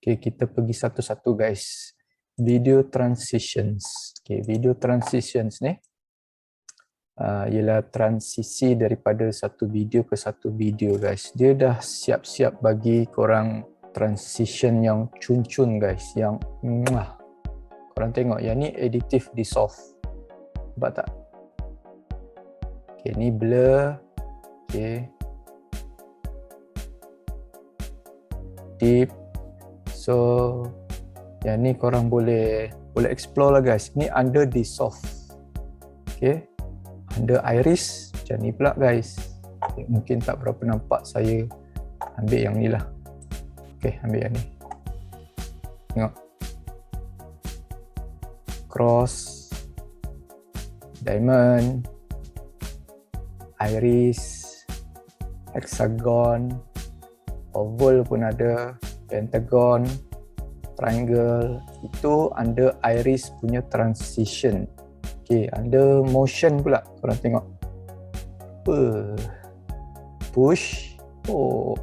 Okay, kita pergi satu-satu guys. video transitions. Okay, video transitions ni ialah transisi daripada satu video ke satu video guys. Dia dah siap-siap bagi korang transition yang cun-cun guys, yang korang tengok yang ni additive dissolve. Nampak tak? Okay, ni blur. Okay. Deep. So yang ni korang boleh explore lah guys. Ni under dissolve. Okay. Under iris macam ni pula guys. Okay, mungkin tak berapa nampak, saya ambil yang ni lah. Okay, ambil yang ni. Tengok. Cross, diamond, iris, hexagon, oval pun ada, pentagon, triangle. Itu under iris punya transition. Okay, under motion pula korang tengok. Push. Oh,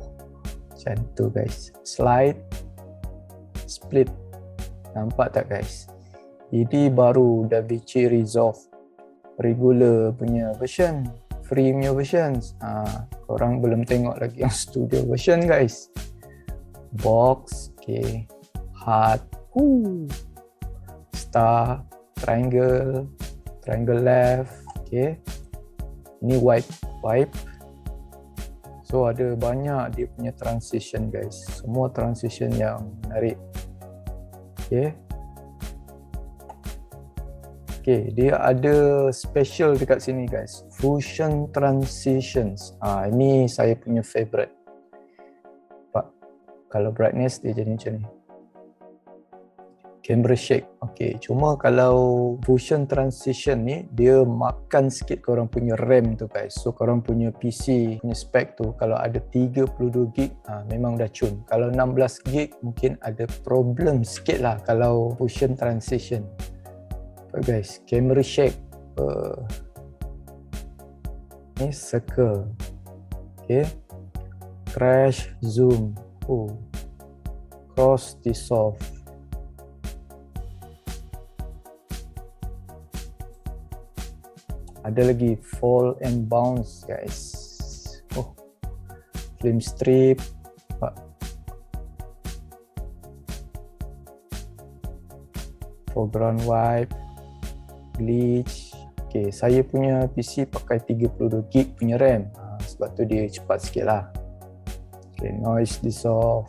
macam tu guys. Slide, split. Nampak tak guys? Ini baru DaVinci Resolve regular punya version, free punya versions. Korang belum tengok lagi yang studio version guys. Box, okay. Heart, star, triangle, triangle left, okay. Ini wipe. So ada banyak dia punya transition guys. Semua transition yang menarik. Okay. Okay, dia ada special dekat sini guys. Fusion transitions. Ini saya punya favorite. Pak, kalau brightness dia jadi macam ni. Camera shake. Okay, cuma kalau fusion transition ni dia makan sikit korang punya RAM tu guys. So korang punya PC punya spec tu kalau ada 32GB memang dah cun. Kalau 16GB mungkin ada problem sikit lah kalau fusion transition. Guys, camera shake. Ni circle. Okay. Crash, zoom. Cross, dissolve. Ada lagi fall and bounce guys. Film strip. Foreground wipe. Glitch. Okay, saya punya PC pakai 32GB punya RAM. Sebab tu dia cepat sikit lah. Okay, noise dissolve.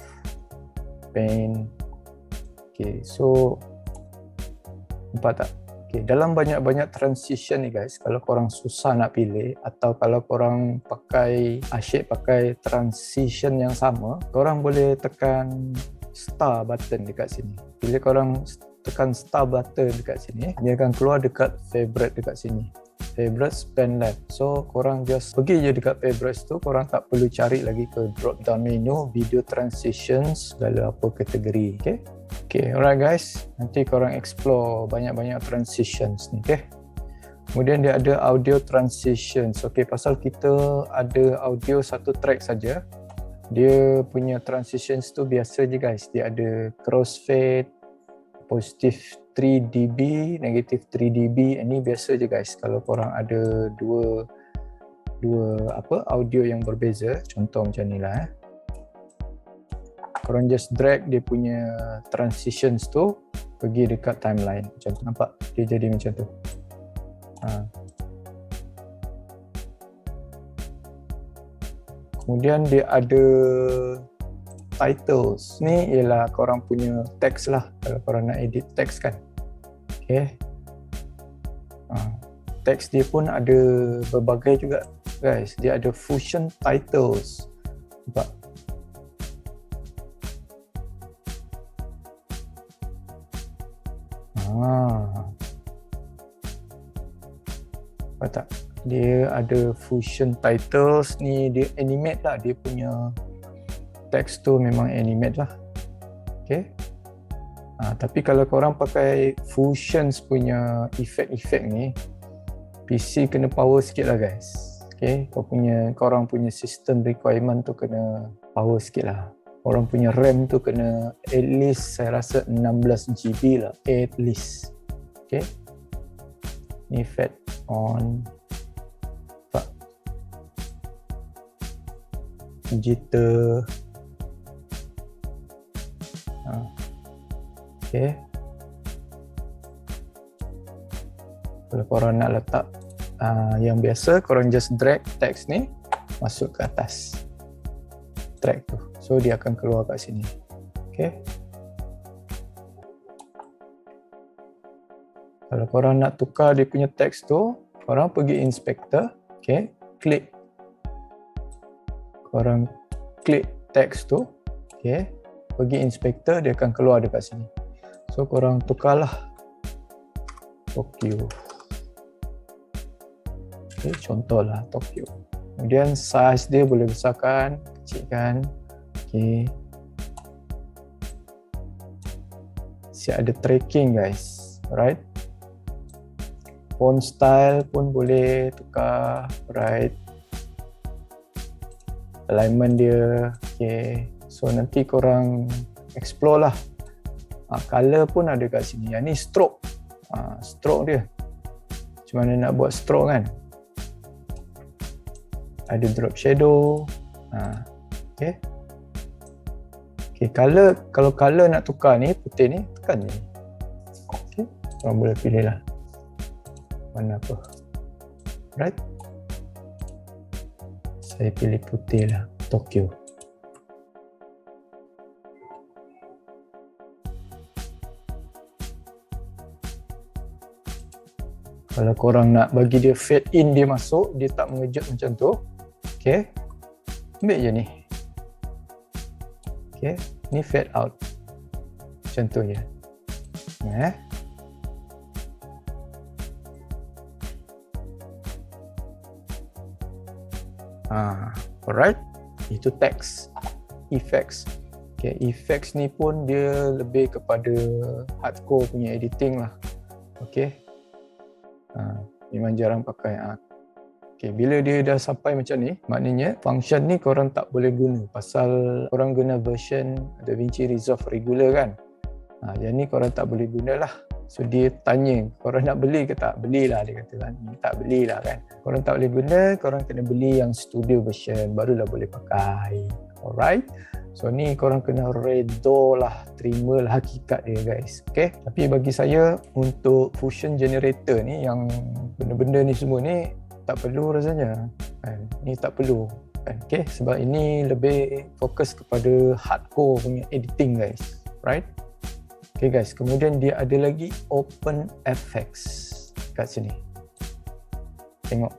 Paint. Okay, so nampak tak? Okay, dalam banyak-banyak transition ni guys, kalau korang susah nak pilih atau kalau korang asyik pakai transition yang sama, korang boleh tekan star button dekat sini. Bila korang tekan star button dekat sini, dia akan keluar dekat favorite dekat sini. Favorite, span left. So korang just pergi je dekat favorites tu, korang tak perlu cari lagi ke drop down menu video transitions segala apa kategori. Okay, alright guys, nanti korang explore banyak-banyak transitions ni. Okay, kemudian dia ada audio transitions. Okay, pasal kita ada audio satu track saja, dia punya transitions tu biasa je guys. Dia ada crossfade, positive 3dB, negative 3dB. Ini biasa je guys kalau korang ada dua audio yang berbeza. Contoh macam ni lah. Korang just drag dia punya transitions tu pergi dekat timeline. Macam tu, nampak? Dia jadi macam tu. Kemudian dia ada titles. Ni ialah korang punya teks lah. Kalau korang nak edit teks kan. Okay. Teks dia pun ada berbagai juga guys. Dia ada fusion titles. Nampak? Nampak tak? Dia ada fusion titles ni, dia animate lah. Dia punya teks tu memang animate lah. Okay. Tapi kalau korang pakai fusions punya efek-efek ni, PC kena power sikit lah guys. Okay. Korang punya system requirement tu kena power sikit lah. Orang punya RAM tu kena at least saya rasa 16 GB lah, at least. Okay. Ni fed on jitter. Okay. Kalau korang nak letak yang biasa, korang just drag text ni masuk ke atas track tu, so dia akan keluar kat sini. Okay. Kalau korang nak tukar dia punya teks tu, korang pergi inspector, okay, klik, korang klik teks tu, okay, pergi inspector, dia akan keluar dekat sini. So korang tukarlah Tokyo, okay, contohlah Tokyo. Kemudian size dia boleh besarkan, kecilkan, okay. Siap ada tracking guys, alright. Font style pun boleh tukar, right. Alignment dia, okay. So nanti korang explore lah. Color pun ada kat sini. Yang ni stroke. Stroke dia. Macam mana nak buat stroke kan? Ada drop shadow. Okay. Okay, color, kalau color nak tukar ni, putih ni, tekan ni. Okay. Korang boleh pilih lah. Mana apa. Right. Saya pilih putih lah, Tokyo. Kalau korang nak bagi dia fade in, dia masuk, dia tak mengejut macam tu. Okay. Ambil je ni. Okay. Ni fade out. Macam tu je. Alright. Itu text. Effects. Okay. Effects ni pun dia lebih kepada hardcore punya editing lah. Okay. Memang jarang pakai. Okay, bila dia dah sampai macam ni, maknanya function ni korang tak boleh guna pasal korang guna version DaVinci Resolve regular kan. Yang ni korang tak boleh guna lah. So dia tanya, korang nak beli ke tak? Belilah, dia kata kan. Tak belilah kan. Korang tak boleh guna, korang kena beli yang studio version, barulah boleh pakai. Alright. So ni korang kena redha lah, terima lah hakikat dia guys. Okay. Tapi bagi saya untuk Fusion Generator ni, yang benda-benda ni semua ni tak perlu rasanya kan. Ni tak perlu kan. Okay. Sebab ini lebih fokus kepada hardcore punya editing guys. Right. Okay guys. Kemudian dia ada lagi OpenFX kat sini. Tengok.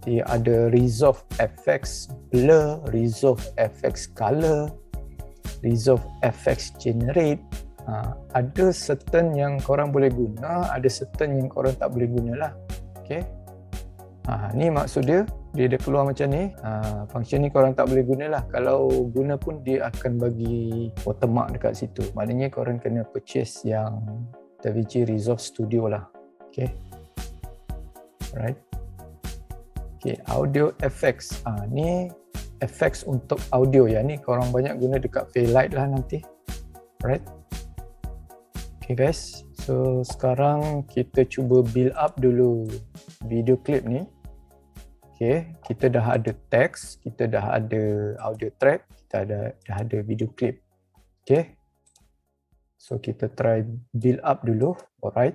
Dia ada Resolve FX Blur, Resolve FX Color, Resolve FX Generate. Ada certain yang korang boleh guna, ada certain yang korang tak boleh guna lah. Okay. Ni maksud dia, dia dah keluar macam ni. Function ni korang tak boleh guna lah. Kalau guna pun dia akan bagi watermark dekat situ. Maknanya korang kena purchase yang DaVinci Resolve Studio lah. Okay. Alright. Okay, audio effects. Ni effects untuk audio. Yang ni korang banyak guna dekat Fairlight lah nanti. Alright. Okay guys. So sekarang kita cuba build up dulu video clip ni. Okay. Kita dah ada text. Kita dah ada audio track. Kita dah ada video clip. Okay. So kita try build up dulu. Alright.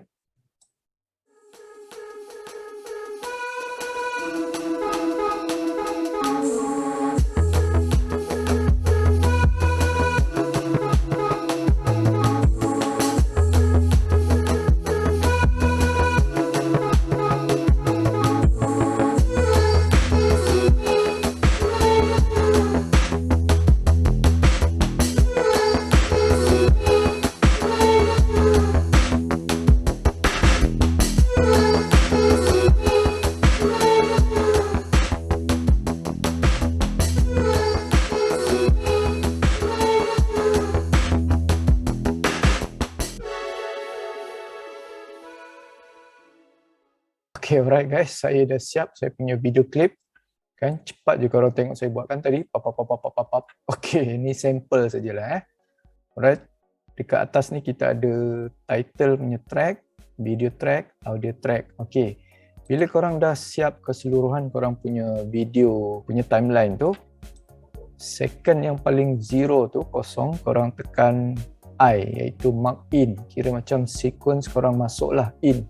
Okay, alright guys, saya dah siap saya punya video clip Kan cepat je korang tengok saya buat kan tadi. Pap, pap, pap, pap, pap, pap. Okey, ni sampel sajalah. Alright. Dekat atas ni kita ada title punya track, video track, audio track. Okey. Bila korang dah siap keseluruhan korang punya video punya timeline tu, second yang paling zero tu, kosong, korang tekan I, iaitu mark in. Kira macam sequence korang masuk lah, in.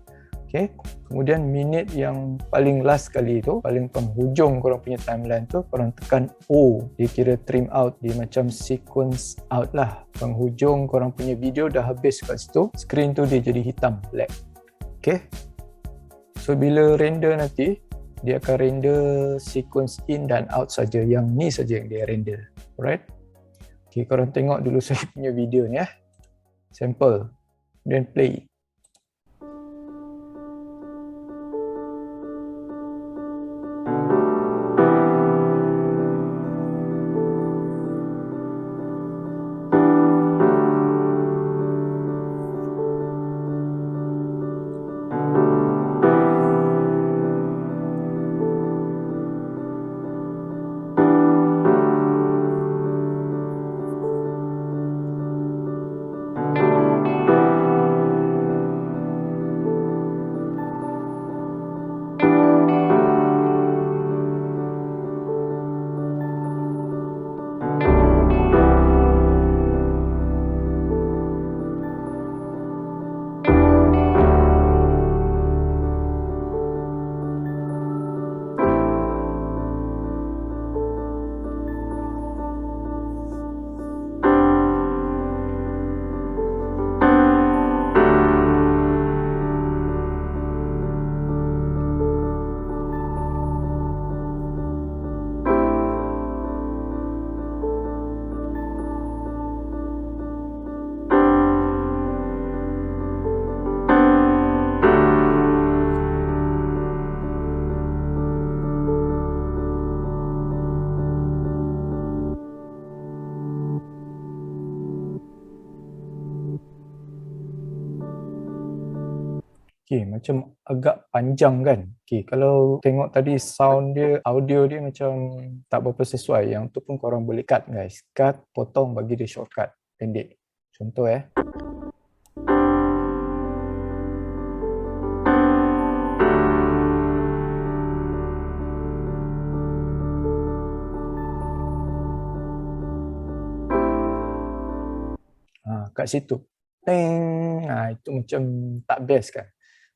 Okay. Kemudian minit yang paling last kali tu, paling penghujung korang punya timeline tu, korang tekan O. Dia kira trim out, dia macam sequence out lah. Penghujung korang punya video dah habis kat situ, screen tu dia jadi hitam, black. Okay. So bila render nanti, dia akan render sequence in dan out saja. Yang ni saja yang dia render. Alright. Okay, korang tengok dulu saya punya video ni sample. Then play. Okay, macam agak panjang kan. Okay, kalau tengok tadi sound dia, audio dia macam tak berapa sesuai. Yang tu pun korang boleh cut guys. Cut, potong, bagi dia shortcut. Pendek. Contoh kat situ. Teng. Itu macam tak best kan.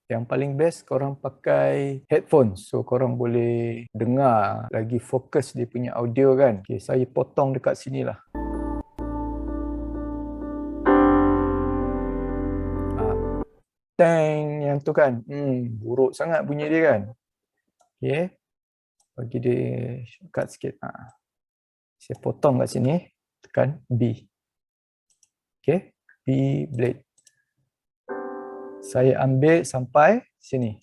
Yang paling best korang pakai headphone. So korang boleh dengar lagi fokus dia punya audio kan. Okay, saya potong dekat sini lah. Teng, yang tu kan. Buruk sangat bunyi dia kan. Okay. Bagi dia shortcut sikit. Saya potong kat sini. Tekan B. Okay. B blade. Saya ambil sampai sini.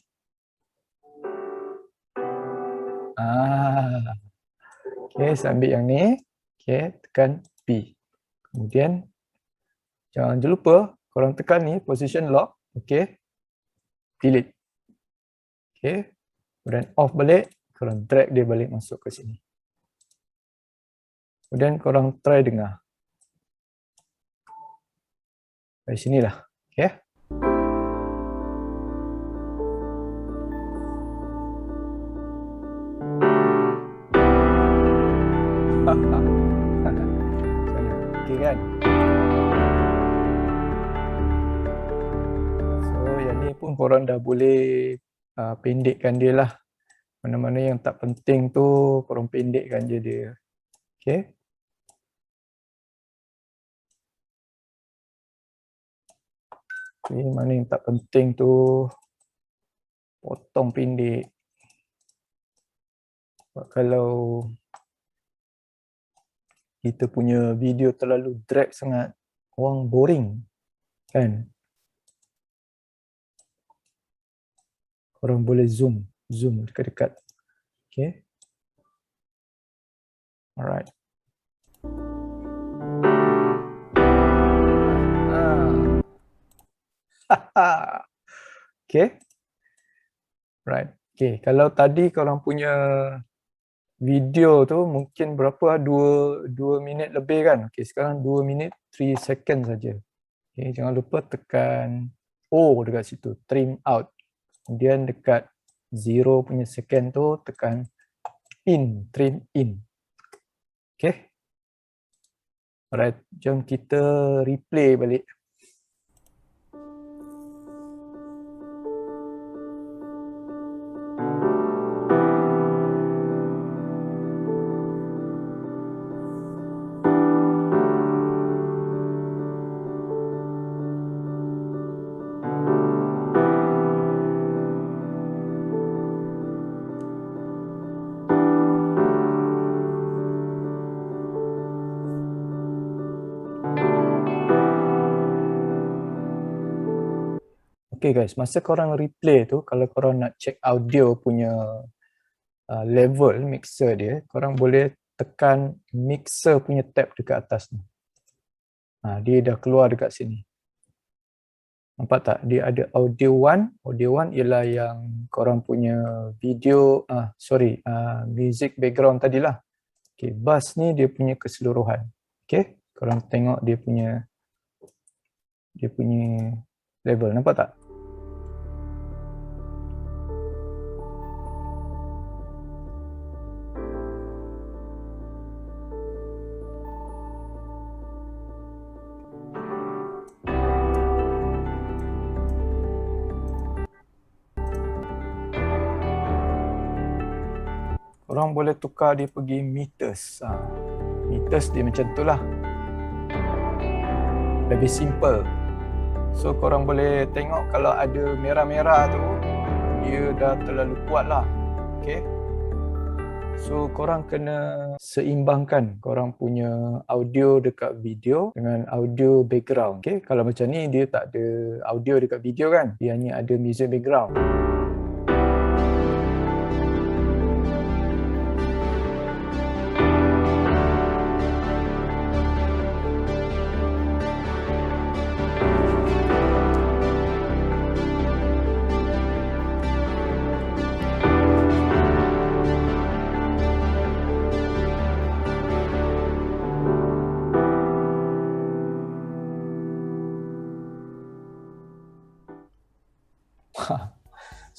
Okay, saya ambil yang ni. Okay, tekan P. Kemudian, jangan lupa, korang tekan ni, position lock. Okay, delete. Okay, kemudian off balik. Korang drag dia balik masuk ke sini. Kemudian korang try dengar. Dari sinilah. Okay. Okay kan? So yang ni pun korang dah boleh pendekkan dia lah. Mana-mana yang tak penting tu korang pendekkan je dia. Okay. Okay, mana yang tak penting tu potong pendek. Sebab kalau kita punya video terlalu drag sangat, orang boring kan. Korang boleh zoom dekat-dekat. Okay. Alright. Okay. Right. Okay. Kalau tadi korang punya video tu mungkin berapa, 2 minit lebih kan. Okey, sekarang 2 minit 3 second saja. Okey, jangan lupa tekan O dekat situ, trim out. Kemudian dekat 0 punya second tu tekan in, trim in. Okey. Alright, jom kita replay balik. Okay guys, masa korang replay tu, kalau korang nak check audio punya level mixer dia, korang boleh tekan mixer punya tab dekat atas ni. Dia dah keluar dekat sini. Nampak tak? Dia ada audio 1. Audio 1 ialah yang korang punya video, music background tadilah. Okay, bass ni dia punya keseluruhan. Okay, korang tengok dia punya level, nampak tak? Korang boleh tukar dia pergi meters. Meters dia macam tu lah. Lebih simple. So korang boleh tengok kalau ada merah-merah tu, dia dah terlalu kuat lah. Okay. So korang kena seimbangkan korang punya audio dekat video dengan audio background. Okay. Kalau macam ni dia tak ada audio dekat video kan. Dia hanya ada music background.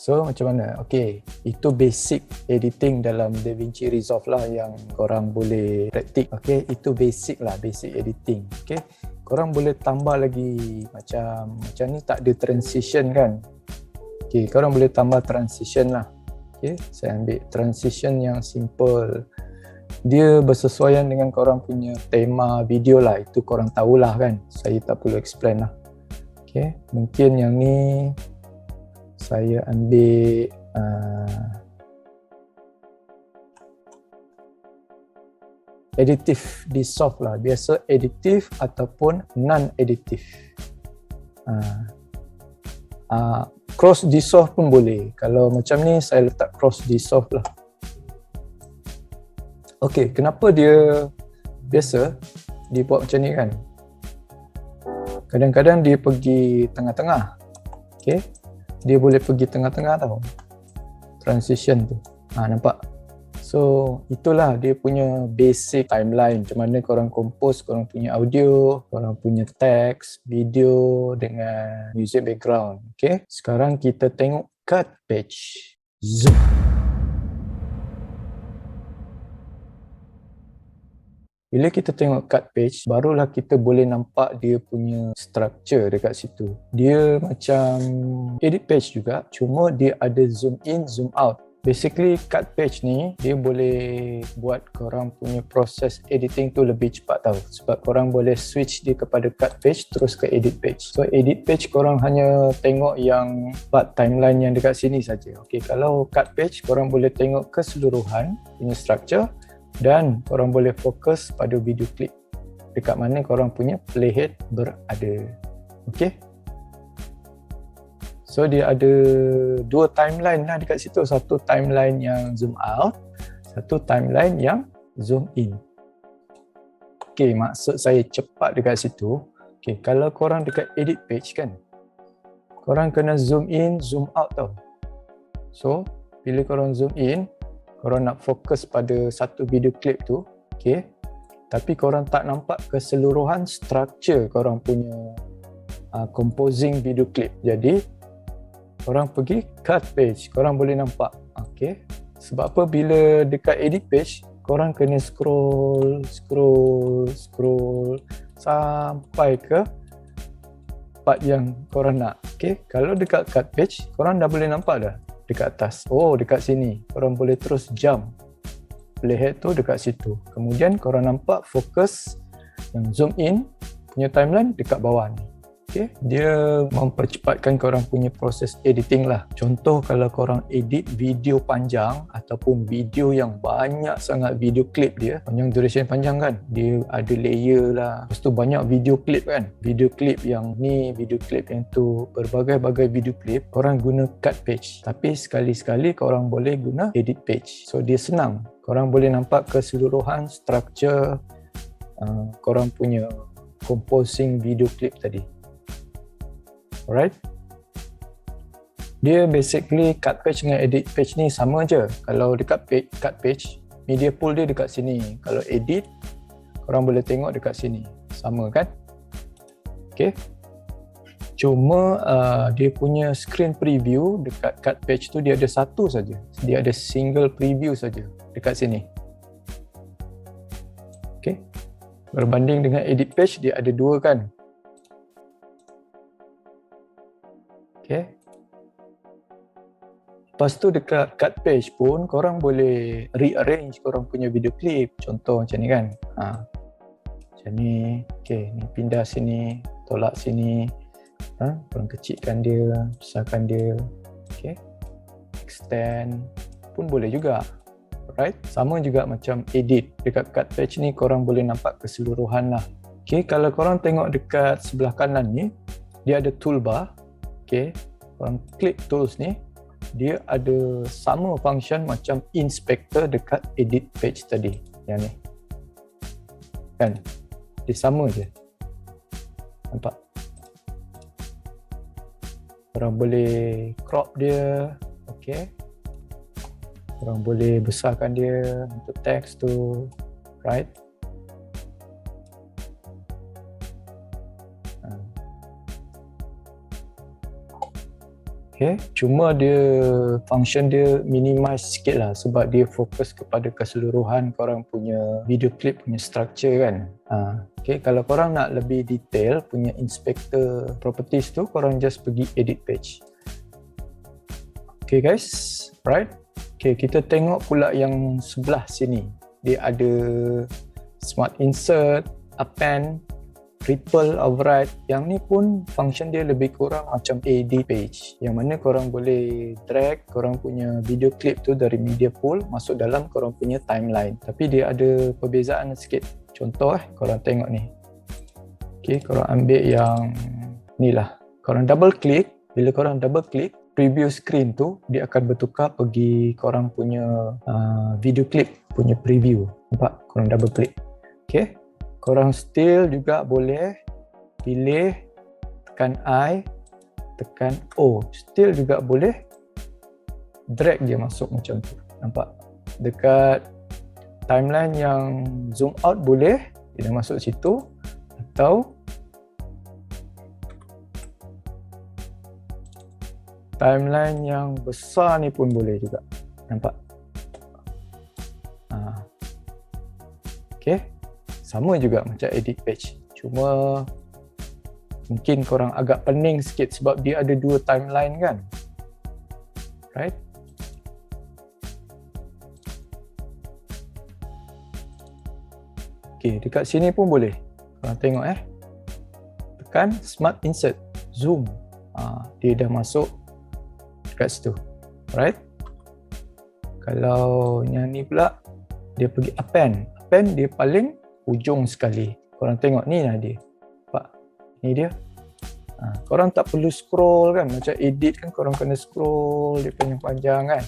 So macam mana? Okay, itu basic editing dalam DaVinci Resolve lah yang korang boleh praktik. Okay, itu basic lah, basic editing. Okay, korang boleh tambah lagi macam ni tak ada transition kan. Okay, korang boleh tambah transition lah. Okay, saya ambil transition yang simple. Dia bersesuaian dengan korang punya tema video lah. Itu korang tahulah kan. Saya tak perlu explain lah. Okay, mungkin yang ni saya ambil additive dissolve lah. Biasa additive ataupun non-additive. Cross dissolve pun boleh. Kalau macam ni saya letak cross dissolve lah. Okay, kenapa dia biasa dia buat macam ni kan? Kadang-kadang dia pergi tengah-tengah. Okay, dia boleh pergi tengah-tengah tau, transition tu. Nampak? So itulah dia punya basic timeline macam mana korang compose korang punya audio, korang punya teks, video dengan music background. Okay, sekarang kita tengok cut page. Zoom. Bila kita tengok cut page, barulah kita boleh nampak dia punya structure dekat situ. Dia macam edit page juga, cuma dia ada zoom in, zoom out. Basically cut page ni, dia boleh buat korang punya proses editing tu lebih cepat tau. Sebab korang boleh switch dia kepada cut page terus ke edit page. So edit page korang hanya tengok yang part timeline yang dekat sini saja. Okay, kalau cut page korang boleh tengok keseluruhan punya structure. Dan korang boleh fokus pada video klip dekat mana korang punya playhead berada. Okay. So dia ada dua timeline lah dekat situ. Satu timeline yang zoom out, satu timeline yang zoom in. Okay, maksud saya cepat dekat situ. Okay, kalau korang dekat edit page kan, korang kena zoom in, zoom out tau. So bila korang zoom in, korang nak fokus pada satu video klip tu, okay, tapi korang tak nampak keseluruhan structure korang punya composing video klip. Jadi korang pergi cut page, korang boleh nampak. Okay, sebab apa, bila dekat edit page korang kena scroll sampai ke part yang korang nak. Okay, kalau dekat cut page korang dah boleh nampak dah dekat atas. Oh, dekat sini. Korang boleh terus jump playhead tu dekat situ. Kemudian korang nampak fokus yang zoom in punya timeline dekat bawah ni. Okay, dia mempercepatkan korang punya proses editing lah. Contoh kalau korang edit video panjang ataupun video yang banyak sangat video klip dia, panjang duration panjang kan, dia ada layer lah, lepas tu banyak video klip kan, video klip yang ni, video klip yang tu, berbagai-bagai video klip, korang guna cut page. Tapi sekali-sekali korang boleh guna edit page. So dia senang, korang boleh nampak keseluruhan structure korang punya composing video klip tadi. Alright, dia basically cut page dengan edit page ni sama je. Kalau dekat page, cut page, media pool dia dekat sini. Kalau edit, korang boleh tengok dekat sini. Sama kan? Okay, cuma dia punya screen preview dekat cut page tu dia ada satu saja. Dia ada single preview saja dekat sini. Okay, berbanding dengan edit page dia ada dua kan. Okay. Lepas tu dekat cut page pun korang boleh rearrange korang punya video clip. Contoh macam ni kan. Macam ni. Okay, ni pindah sini, tolak sini. Korang kecilkan dia, besarkan dia. Okay. Extend pun boleh juga. Alright. Sama juga macam edit. Dekat cut page ni korang boleh nampak keseluruhan lah. Okay, kalau korang tengok dekat sebelah kanan ni, dia ada toolbar. Okay, korang klik tools ni, dia ada sama function macam inspector dekat edit page tadi, yang ni kan, dia sama je, nampak? Korang boleh crop dia, okay, korang boleh besarkan dia untuk teks tu, right? Okay, cuma dia function dia minimize sikit lah sebab dia fokus kepada keseluruhan korang punya video clip punya structure kan. Okay, kalau korang nak lebih detail punya inspector properties tu, korang just pergi edit page. Okay guys, right? Okay, kita tengok pula yang sebelah sini. Dia ada smart insert, append, ripple, override. Yang ni pun function dia lebih kurang macam edit page, yang mana korang boleh drag korang punya video clip tu dari media pool masuk dalam korang punya timeline. Tapi dia ada perbezaan sikit. Contoh korang tengok ni. Okay, korang ambil yang ni lah. Korang double click. Bila korang double click, preview screen tu dia akan bertukar pergi korang punya video clip punya preview. Nampak? Korang double click. Okay, korang still juga boleh pilih, tekan I, tekan O. Still juga boleh drag dia masuk macam tu. Nampak? Dekat timeline yang zoom out boleh, dia dah masuk situ. Atau timeline yang besar ni pun boleh juga. Nampak? Okay, sama juga macam edit page, cuma mungkin korang agak pening sikit sebab dia ada dua timeline kan, right? Okay, dekat sini pun boleh korang tengok tekan smart insert, zoom, dia dah masuk dekat situ, right? Kalau yang ni pula dia pergi append. Append dia paling ujung sekali. Korang tengok ni lah dia. Nampak? Ni dia. Korang tak perlu scroll kan. Macam edit kan korang kena scroll dia panjang-panjang kan.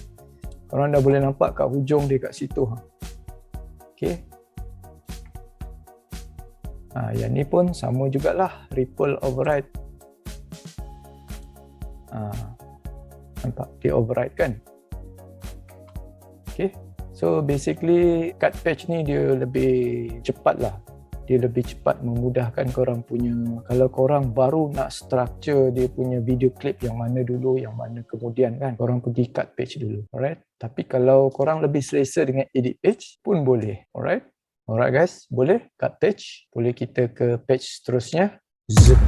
Korang dah boleh nampak kat hujung dia kat situ. Okay. Yang ni pun sama jugalah. Ripple override. Nampak? Dia override kan. Okay. So basically cut patch ni dia lebih cepat lah. Dia lebih cepat memudahkan korang punya, kalau korang baru nak structure dia punya video clip yang mana dulu, yang mana kemudian kan, korang pergi cut patch dulu. Alright. Tapi kalau korang lebih selesa dengan edit patch pun boleh. Alright. Alright guys, boleh cut patch. Boleh kita ke patch seterusnya. Zip.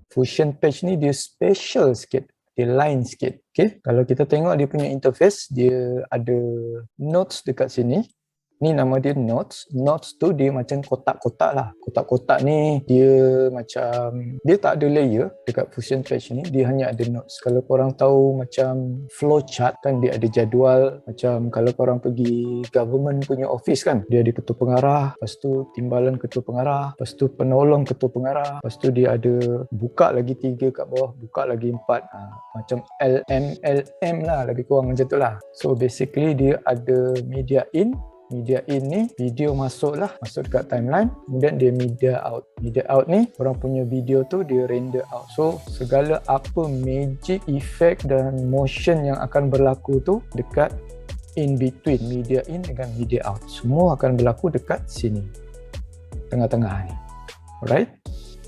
Fusion patch ni dia special sikit. Dia lain sikit. Okay? Kalau kita tengok dia punya interface, dia ada notes dekat sini. Ni nama dia notes. Notes tu dia macam kotak-kotak lah. Kotak-kotak ni dia macam, dia tak ada layer dekat Fusion patch ni. Dia hanya ada notes. Kalau korang tahu macam flowchart kan, dia ada jadual. Macam kalau korang pergi government punya office kan, dia ada ketua pengarah, lepas tu timbalan ketua pengarah, lepas tu penolong ketua pengarah, lepas tu dia ada buka lagi 3 kat bawah, buka lagi 4. Macam LM lah, lebih kurang macam tu lah. So basically dia ada media in. Media in ni video masuk dekat timeline, kemudian dia media out. Media out ni orang punya video tu dia render out. So segala apa magic, effect dan motion yang akan berlaku tu dekat in between media in dengan media out, semua akan berlaku dekat sini, tengah-tengah ni. Alright,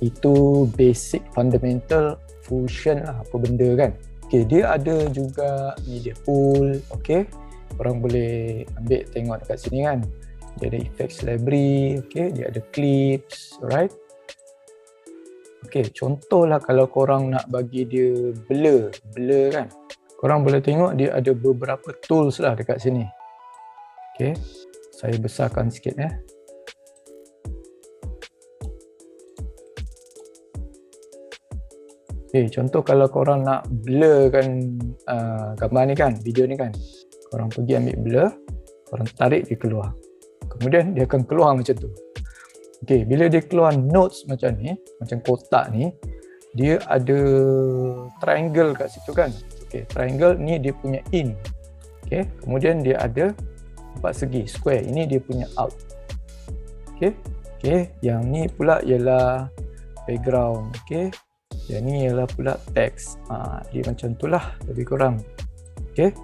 itu basic fundamental Fusion lah, apa benda kan. Okay, dia ada juga media pool. Okay, korang boleh ambil tengok dekat sini kan, dia ada effects library. Okay, dia ada clips. Alright. Okay, contohlah kalau korang nak bagi dia blur kan, korang boleh tengok dia ada beberapa tools lah dekat sini. Okay, saya besarkan sikit ya. Okay, contoh kalau korang nak blur kan gambar ni kan, video ni kan, korang pergi ambil blur, korang tarik dia keluar, kemudian dia akan keluar macam tu. Okay, bila dia keluar notes macam ni, macam kotak ni, dia ada triangle kat situ kan. Okay, triangle ni dia punya in. Okay, kemudian dia ada 4 segi, square, ini dia punya out. Okay, yang ni pula ialah background. Okay, yang ni ialah pula text. Dia macam tu lah lebih kurang. Okay,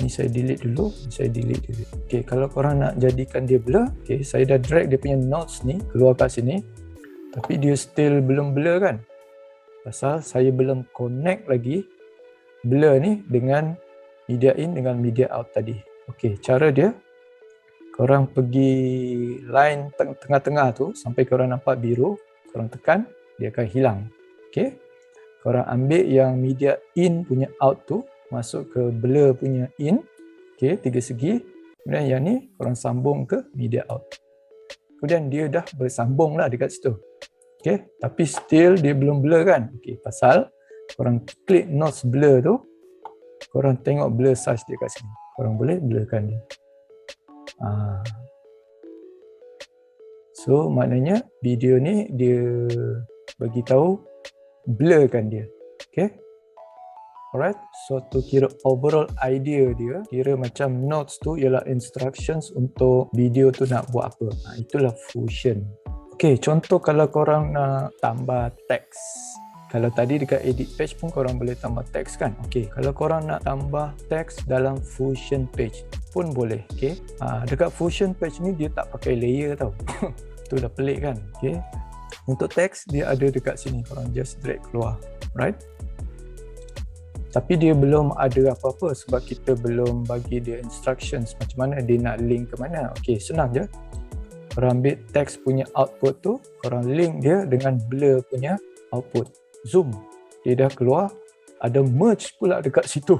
ni saya delete dulu, Okay, kalau korang nak jadikan dia blur, okay, saya dah drag dia punya notes ni keluar kat sini, tapi dia still belum blur kan, pasal saya belum connect lagi blur ni dengan media in dengan media out tadi. Okay, cara dia, korang pergi line tengah-tengah tu sampai korang nampak biru, korang tekan, dia akan hilang. Okay, korang ambil yang media in punya out tu, masuk ke blur punya in. Okay, 3 segi. Kemudian yang ni korang sambung ke media out. Kemudian dia dah bersambung lah dekat situ. Okay, tapi still dia belum blur kan. Okay, pasal korang klik notes blur tu, korang tengok blur size dia kat sini. Korang boleh blurkan dia. So maknanya video ni dia bagi tahu blurkan dia. Okay, alright, so tu kira overall idea dia, kira macam notes tu ialah instructions untuk video tu nak buat apa. Itulah Fusion. Okay, contoh kalau korang nak tambah teks. Kalau tadi dekat edit page pun korang boleh tambah teks kan. Okay, kalau korang nak tambah teks dalam Fusion page pun boleh. Okay, dekat Fusion page ni dia tak pakai layer tau. Tu dah pelik kan. Okay, untuk teks dia ada dekat sini, korang just drag keluar. Right, tapi dia belum ada apa-apa sebab kita belum bagi dia instructions macam mana dia nak link ke mana. Okay, senang je. Korang ambil teks punya output tu, korang link dia dengan blur punya output. Zoom, dia dah keluar. Ada merge pula dekat situ.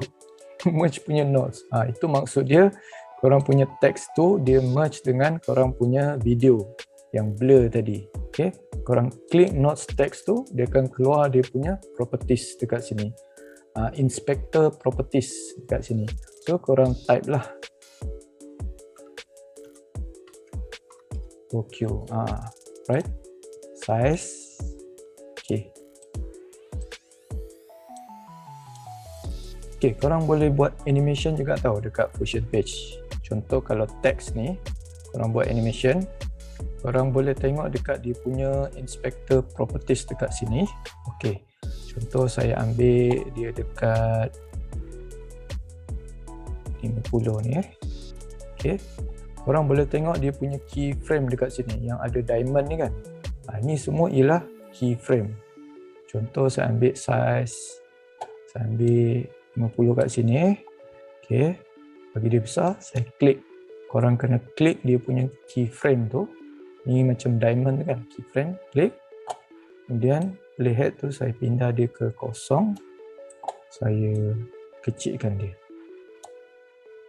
Merge punya notes. Itu maksud dia, korang punya teks tu dia merge dengan korang punya video yang blur tadi. Okay, korang klik notes text tu, dia akan keluar dia punya properties dekat sini. Inspector properties dekat sini. So korang type lah OQ. Right, size. Okay, korang boleh buat animation juga tahu dekat Fusion page. Contoh kalau teks ni korang buat animation, korang boleh tengok dekat dia punya inspector properties dekat sini. Okay, contoh saya ambil dia dekat 50 ni okey, korang boleh tengok dia punya keyframe dekat sini yang ada diamond ni kan. Ni semua ialah keyframe. Contoh saya ambil size, saya ambil 50 kat sini. Okey, bagi dia besar, saya klik. Korang kena klik dia punya keyframe tu. Ni macam diamond tu kan, keyframe, klik. Kemudian playhead tu saya pindah dia ke kosong. Saya kecilkan dia.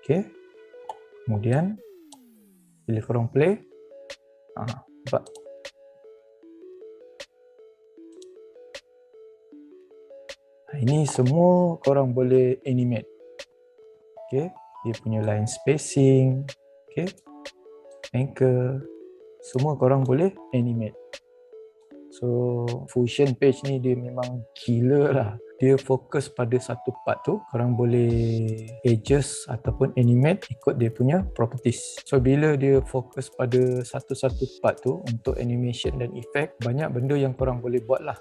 Okey. Kemudian bila korang play, nampak? Ini semua korang boleh animate. Okey, dia punya line spacing, okey, anchor, semua korang boleh animate. So Fusion page ni dia memang gila lah. Dia fokus pada satu part tu, korang boleh adjust ataupun animate ikut dia punya properties. So bila dia fokus pada satu-satu part tu untuk animation dan effect, banyak benda yang korang boleh buat lah.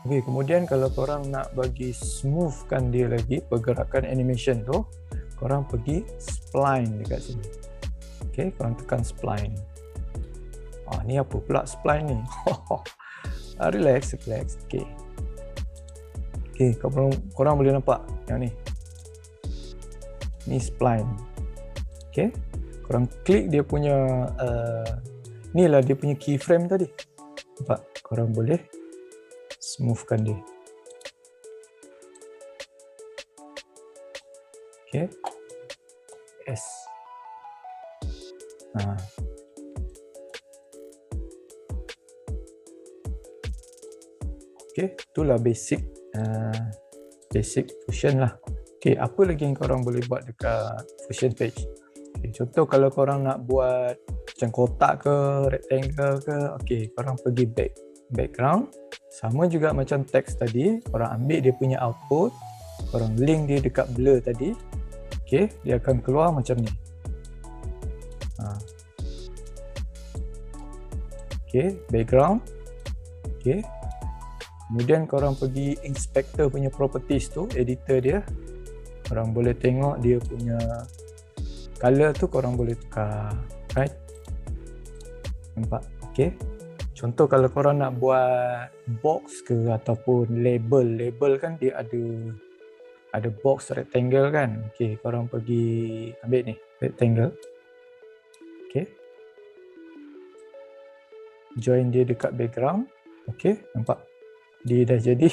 Okay, kemudian kalau korang nak bagi smoothkan dia lagi pergerakan animation tu, korang pergi spline dekat sini. Okay, korang tekan spline. Ni apa pula spline ni? Relax. Okay. Okay, korang boleh nampak yang ni. Ni spline. Okay, korang klik dia punya ni lah dia punya keyframe tadi. Nampak? Korang boleh smoothkan dia. Okay. S. Okay, itulah basic Fusion lah. Okay, apa lagi yang korang boleh buat dekat Fusion page? Okay, contoh kalau korang nak buat macam kotak ke, rectangle ke, okay, korang pergi background. Sama juga macam teks tadi, korang ambil dia punya output, korang link dia dekat blur tadi. Okay, dia akan keluar macam ni. Okay, background. Okay. Kemudian korang pergi inspector punya properties tu, editor dia. Korang boleh tengok dia punya color tu korang boleh tukar, right? Nampak? Okay. Contoh kalau korang nak buat box ke ataupun label kan dia ada box rectangle kan. Okay, korang pergi ambil ni, rectangle. Okay. Join dia dekat background. Okay, nampak? Dia dah jadi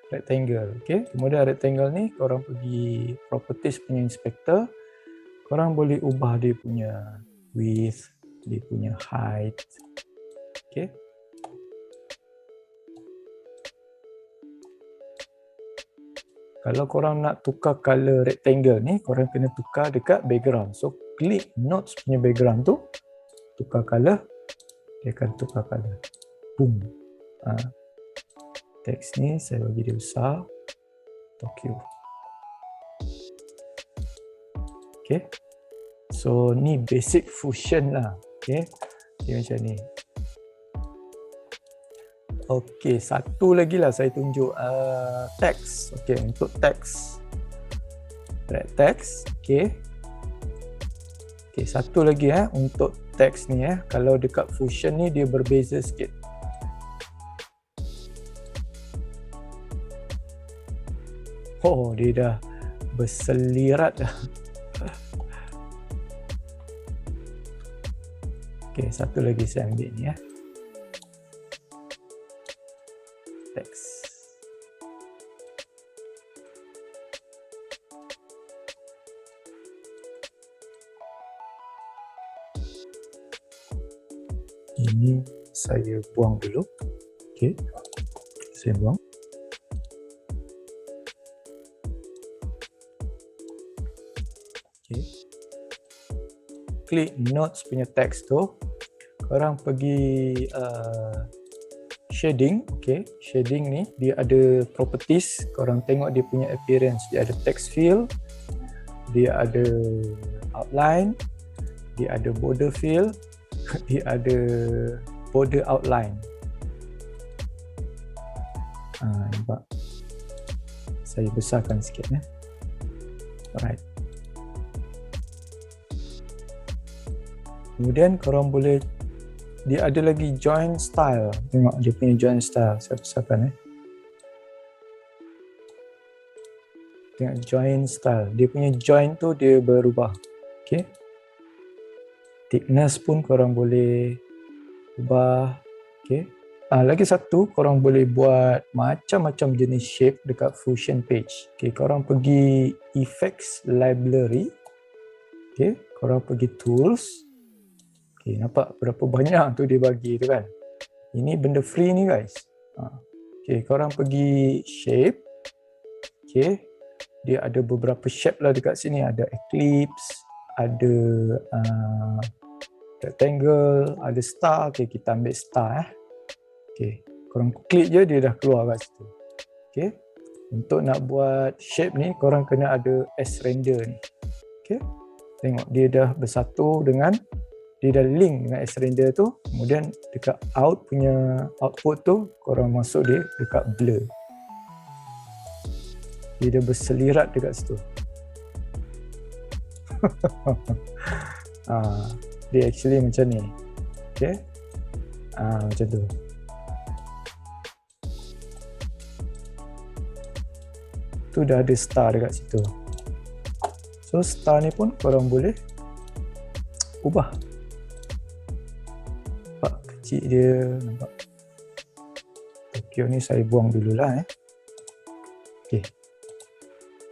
rectangle. Okay, kemudian rectangle ni korang pergi properties punya inspector, korang boleh ubah dia punya width, dia punya height. Okay. Kalau korang nak tukar color rectangle ni, korang kena tukar dekat background. So klik nodes punya background tu, tukar color, dia akan tukar color. Boom. Teks ni saya bagi dia besar, Tokyo. Okay, so ni basic Fusion lah. Okay, macam ni. Okay, satu lagi lah saya tunjuk teks. Okay, untuk teks, red text. Okay, satu lagi untuk teks ni kalau dekat Fusion ni dia berbeza sikit. Dia dah berselirat dah. Okay, satu lagi saya ambil ni teks. Ini saya buang dulu. Okay, saya buang. Okay. Klik notes punya teks tu, korang pergi shading. Okay, shading ni dia ada properties, korang tengok dia punya appearance. Dia ada text fill, dia ada outline, dia ada border fill, dia ada border outline. Nampak? Saya besarkan sikit Alright. Kemudian korang boleh, dia ada lagi join style. Tengok dia punya join style. Saya besarkan Tengok join style. Dia punya join tu dia berubah. Okay. Thickness pun korang boleh ubah. Okay. Lagi satu, korang boleh buat macam-macam jenis shape dekat Fusion page. Okay, korang pergi Effects Library. Okay, korang pergi Tools. Okay, nampak berapa banyak tu dia bagi tu kan. Ini benda free ni guys. Okay, korang pergi Shape. Okay, dia ada beberapa shape lah dekat sini. Ada Eclipse, ada rectangle, ada star. Okay, kita ambil star. Okay, korang klik je dia dah keluar kat situ. Okay, untuk nak buat shape ni korang kena ada S-render ni. Okay, tengok dia dah bersatu dengan, dia dah link dengan S-render tu. Kemudian dekat punya output tu korang masuk dia dekat blur. Dia dah berselirat dekat situ. Dia actually macam ni. Okay, macam tu. Tu dah ada star dekat situ. So star ni pun korang boleh ubah. Nampak kecil dia, nampak. Tokyo ni saya buang dululah. Okay,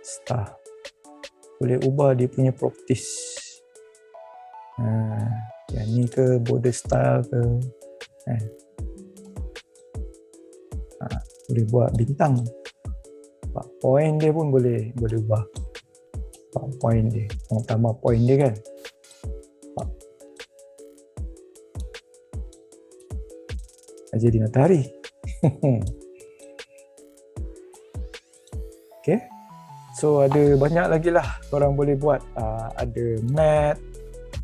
star. Boleh ubah dia punya properties. Yang ni ke, border style ke. Boleh buat bintang. Point dia pun boleh ubah. Point dia, tambah point dia kan. Jadi matahari. Okay, so ada banyak lagi lah korang boleh buat. Ada matte,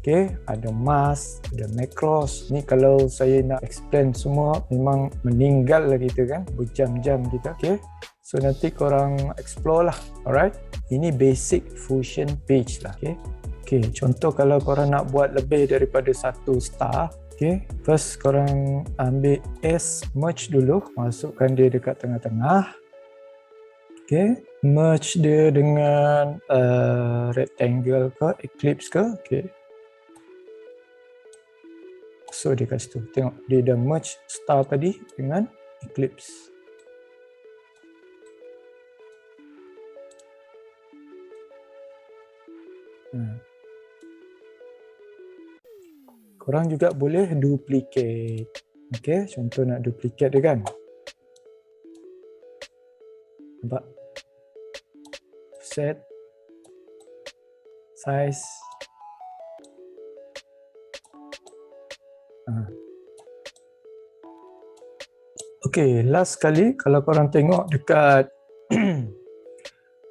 okay, ada mask, ada macros. Ni kalau saya nak explain semua memang meninggal lah kita kan, berjam-jam kita. Okay, so nanti korang explore lah. Alright, ini basic Fusion page lah. Okay, contoh kalau korang nak buat lebih daripada satu star. Okay, first korang ambil S merge dulu, masukkan dia dekat tengah-tengah. Okay, merge dia dengan rectangle ke, eclipse ke. Okay, so dia kat situ. Tengok dia dah merge star tadi dengan eclipse. Korang juga boleh duplicate. Okay, contoh nak duplicate dia kan. Nampak? Set. Size. Okay, last sekali kalau korang tengok dekat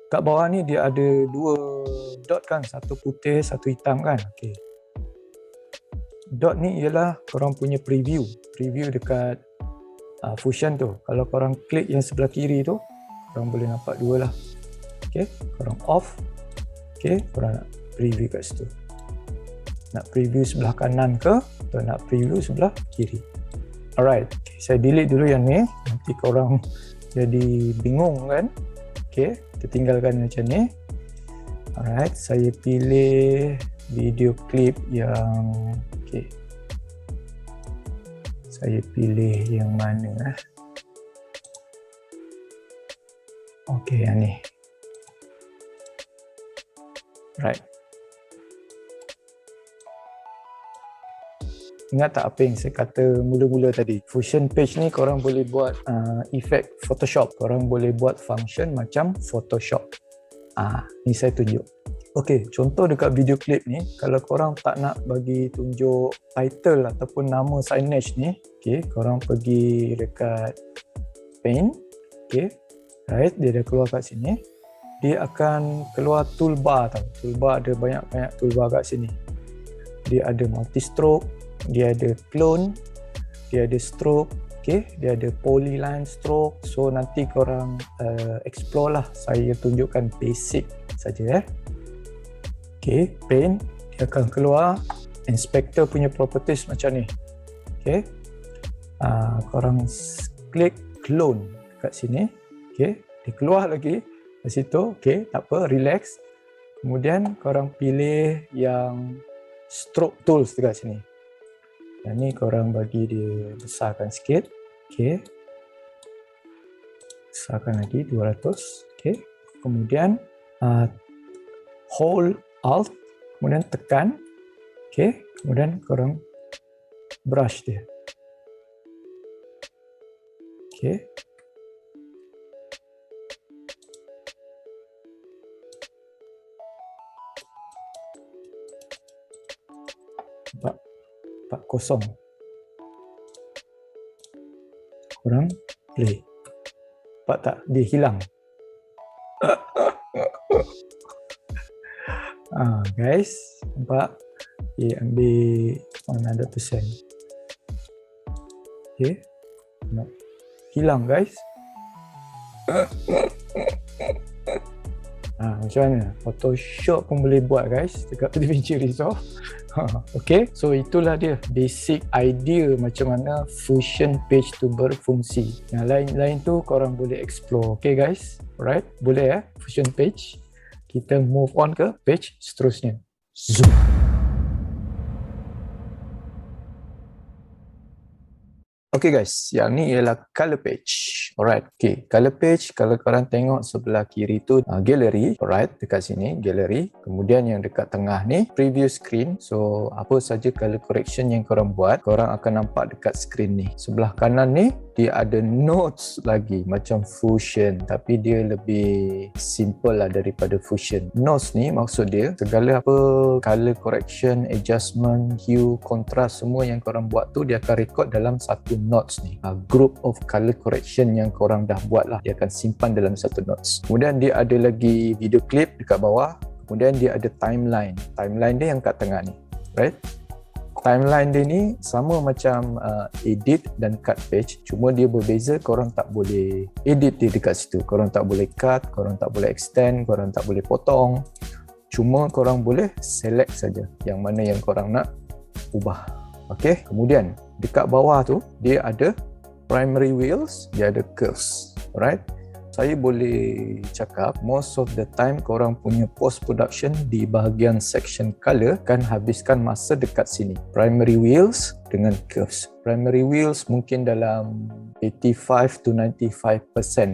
kat bawah ni dia ada dua dot kan, satu putih, satu hitam kan. Okay. Dot ni ialah korang punya preview dekat Fusion tu. Kalau korang klik yang sebelah kiri tu, korang boleh nampak dua lah. Okay, korang off. Okay, korang nak preview kat situ. Nak preview sebelah kanan ke atau nak preview sebelah kiri. Alright, okay, saya delete dulu yang ni. Nanti korang jadi bingung kan. Okay, kita tinggalkan macam ni. Alright, saya pilih video clip yang okay. Saya pilih yang mana? Okay, yang ni. Right. Ingat tak apa yang saya kata mula-mula tadi? Fusion page ni korang boleh buat efek Photoshop. Korang boleh buat function macam Photoshop. Ni saya tunjuk. Okey, contoh dekat video clip ni, kalau korang tak nak bagi tunjuk title ataupun nama signage ni, okey, korang pergi dekat Paint. Okey. Right, dia dah keluar kat sini. Dia akan keluar toolbar tau. Toolbar ada banyak-banyak toolbar kat sini. Dia ada multi-stroke, dia ada clone, dia ada stroke, okay, dia ada polyline stroke. So nanti korang explore lah. Saya tunjukkan basic saja. Okay, paint dia akan keluar inspector punya properties macam ni. Okay. Korang klik clone kat sini. Okay. Dia keluar lagi kat situ. Okay. Tak apa, relax. Kemudian korang pilih yang stroke tools dekat sini. Yang ni korang bagi dia besarkan sikit. Okay. Besarkan lagi 200. Okay. Kemudian hold alt, kemudian tekan. Okay. Kemudian korang brush dia. Okay. Empat kosong. Korang play. Nampak tak? Dia hilang. Guys, nampak? Okay, ambil 100%. Okay. Hilang guys. Macam mana? Photoshop pun boleh buat guys dekat DaVinci Resolve. Okay, so itulah dia basic idea macam mana Fusion Page tu berfungsi. Yang lain-lain tu korang boleh explore. Okay guys, alright, boleh Fusion Page. Kita move on ke page seterusnya. Zoom. Okay guys, yang ni ialah color page. Alright, okay. Color page, kalau korang tengok sebelah kiri tu gallery. Alright, dekat sini gallery. Kemudian yang dekat tengah ni preview screen. So, apa saja color correction yang korang buat, korang akan nampak dekat screen ni. Sebelah kanan ni, dia ada notes lagi macam Fusion. Tapi dia lebih simple lah daripada Fusion. Notes ni maksud dia, segala apa color correction, adjustment, hue, contrast, semua yang korang buat tu, dia akan record dalam satu notes ni. Group of color correction yang korang dah buat lah, dia akan simpan dalam satu notes. Kemudian dia ada lagi video clip dekat bawah. Kemudian dia ada timeline. Timeline dia yang kat tengah ni, right? Timeline dia ni sama macam edit dan cut page, cuma dia berbeza. Korang tak boleh edit dia dekat situ, korang tak boleh cut, korang tak boleh extend, korang tak boleh potong. Cuma korang boleh select saja yang mana yang korang nak ubah. Okay, kemudian dekat bawah tu dia ada primary wheels, dia ada curves. Alright, saya boleh cakap most of the time korang punya post production di bahagian section color kan habiskan masa dekat sini. Primary wheels dengan curves. Primary wheels mungkin dalam 85 to 95%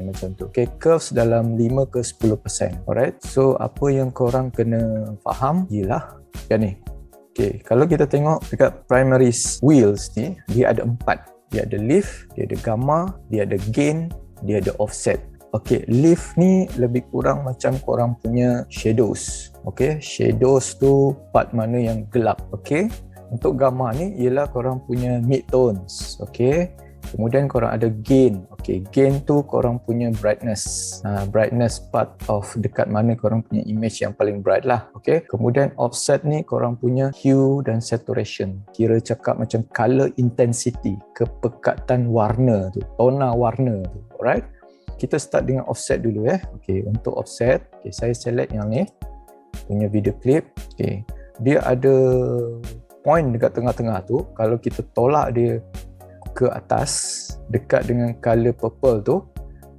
macam tu. Okay, curves dalam 5 ke 10%. Alright, so apa yang korang kena faham ialah yang ni. Okay, kalau kita tengok dekat primary wheels ni, dia ada 4. Dia ada lift, dia ada gamma, dia ada gain, dia ada offset. Okay, lift ni lebih kurang macam korang punya shadows. Okay, shadows tu part mana yang gelap. Okay, untuk gamma ni ialah korang punya mid-tones. Okay, kemudian korang ada gain. Okay, gain tu korang punya brightness. Brightness part of dekat mana korang punya image yang paling bright lah. Okay, kemudian offset ni korang punya hue dan saturation. Kira cakap macam color intensity, kepekatan warna tu, tona warna tu. Alright, kita start dengan offset dulu Okay, untuk offset, okay, saya select yang ni punya video clip. Okay, dia ada point dekat tengah-tengah tu. Kalau kita tolak dia ke atas dekat dengan color purple tu,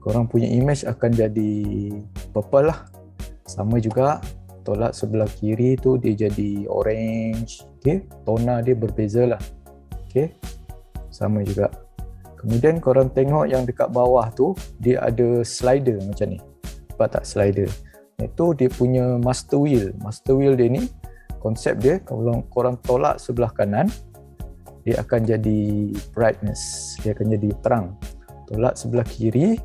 korang punya image akan jadi purple lah. Sama juga tolak sebelah kiri tu dia jadi orange. Okay, tona dia berbeza lah. Okay, sama juga. Kemudian korang tengok yang dekat bawah tu dia ada slider macam ni. Nampak tak slider? Itu dia punya master wheel. Master wheel dia ni, konsep dia kalau korang tolak sebelah kanan, dia akan jadi brightness, dia akan jadi terang. Tolak sebelah kiri,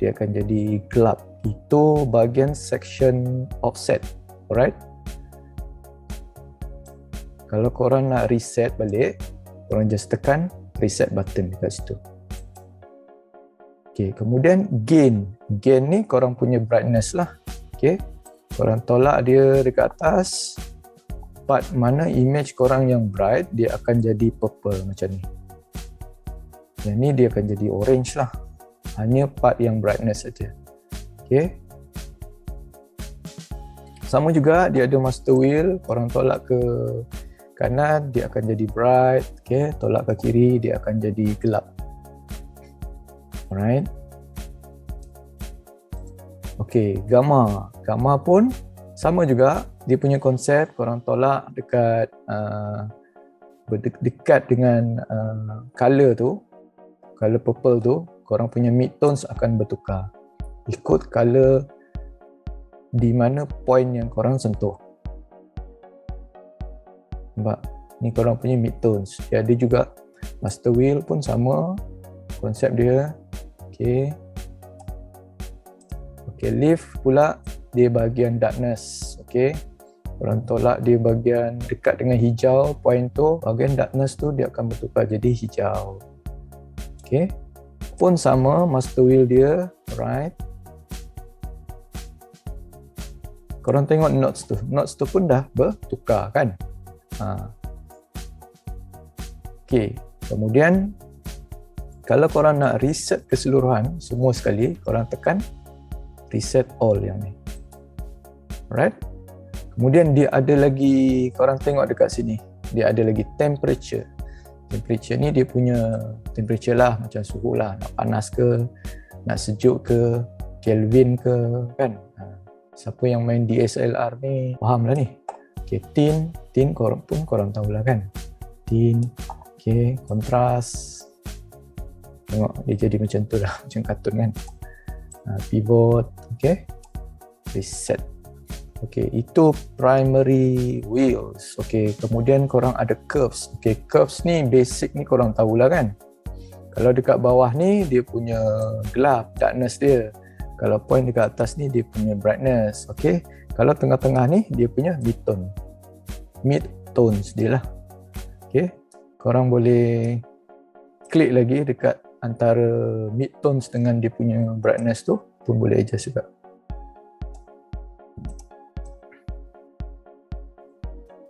dia akan jadi gelap. Itu bahagian section offset. Alright, kalau korang nak reset balik, korang just tekan reset button dekat situ. Okay, kemudian gain. Gain ni korang punya brightness lah. Okay, korang tolak dia dekat atas, part mana image korang yang bright, dia akan jadi purple macam ni. Yang ni dia akan jadi orange lah. Hanya part yang brightness saja. Okay, sama juga dia ada master wheel. Korang tolak ke kanan dia akan jadi bright, okay, tolak ke kiri dia akan jadi gelap. Alright. Okay, gamma pun sama juga, dia punya konsep korang tolak dekat berdekat dengan color tu, color purple tu, korang punya midtones akan bertukar ikut color di mana point yang korang sentuh. Nampak? Ni korang punya midtones. Dia ada juga master wheel pun sama konsep dia. Okay. Okay, leaf pula dia bahagian darkness. Okay. Korang tolak dia bahagian dekat dengan hijau, point tu, bahagian darkness tu dia akan bertukar jadi hijau. Okay. Pun sama master wheel dia. Alright. Korang tengok notes tu pun dah bertukar kan. Okay. Kemudian kalau korang nak reset keseluruhan semua sekali, korang tekan reset all yang ni. Alright. Kemudian dia ada lagi, korang tengok dekat sini, dia ada lagi temperature. Temperature ni dia punya temperature lah, macam suhu lah, nak panas ke, nak sejuk ke, Kelvin ke, kan. Siapa yang main DSLR ni faham lah ni. Okay, tint korang tahulah kan. Tint, okay, kontras. Tengok dia jadi macam tu lah, macam kartun kan. Pivot, okay. Reset. Okay, itu primary wheels. Okay, kemudian korang ada curves. Okay, curves ni basic ni korang tahulah kan. Kalau dekat bawah ni dia punya gelap, darkness dia. Kalau point dekat atas ni dia punya brightness. Okay, kalau tengah-tengah ni dia punya midtone. Midtones dia lah. Okay, korang boleh klik lagi dekat antara midtones dengan dia punya brightness tu pun boleh adjust juga.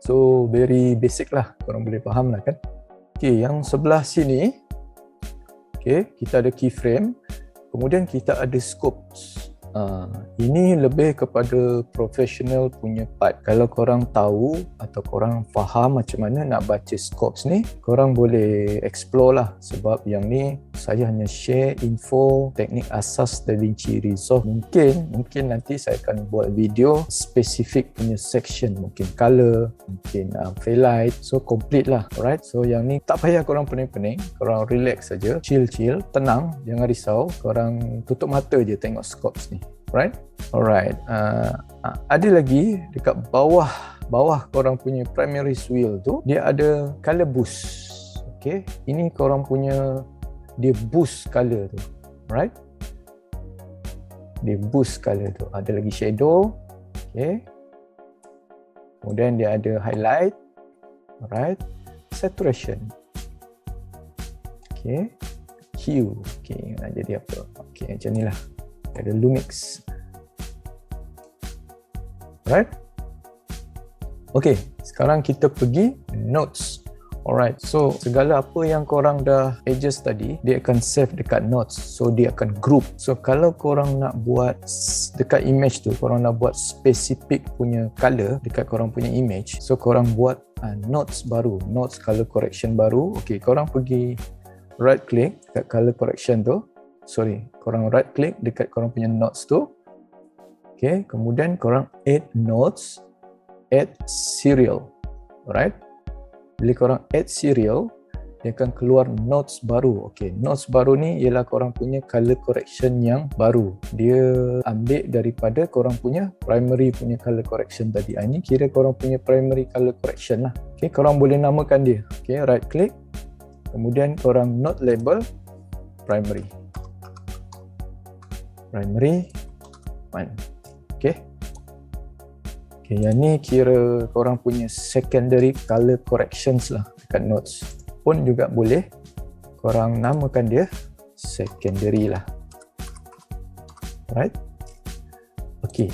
So very basic lah, korang boleh faham lah kan. Okay, yang sebelah sini, okay, kita ada keyframe, kemudian kita ada scopes. Ini lebih kepada professional punya part. Kalau korang tahu atau korang faham macam mana nak baca scopes ni, korang boleh explore lah, sebab yang ni saya hanya share info teknik asas DaVinci Resolve. Mungkin nanti saya akan buat video spesifik punya section, mungkin color, mungkin fairlight, so complete lah. Alright, so yang ni tak payah korang pening-pening, korang relax saja, chill, tenang, jangan risau, korang tutup mata je tengok scopes ni. Alright. Ada lagi dekat bawah korang punya primary wheel tu, dia ada color boost. Okay, ini korang punya, dia boost color tu. Alright, dia boost color tu. Ada lagi shadow. Okay, kemudian dia ada highlight. Alright, saturation. Okay, hue. Okay, nak jadi apa? Okay, macam ni lah. Ada Lumix. Alright. Okay, sekarang kita pergi notes. Alright, so segala apa yang korang dah adjust tadi, dia akan save dekat notes. So dia akan group. So kalau korang nak buat dekat image tu, korang nak buat spesifik punya color dekat korang punya image, so korang buat notes baru, notes color correction baru. Okay, korang pergi right click dekat color correction tu. Korang right click dekat korang punya notes tu. Okay, kemudian korang add notes, add serial. Alright. Bila korang add serial, dia akan keluar notes baru. Okay, notes baru ni ialah korang punya color correction yang baru. Dia ambil daripada korang punya primary punya color correction tadi. Ini kira korang punya primary color correction lah. Okay, korang boleh namakan dia. Okay, right click. Kemudian korang note label primary 1. Okay. Okay, yang ni kira korang punya secondary color corrections lah dekat notes. Pun juga boleh korang namakan dia secondary lah. Right? Okay.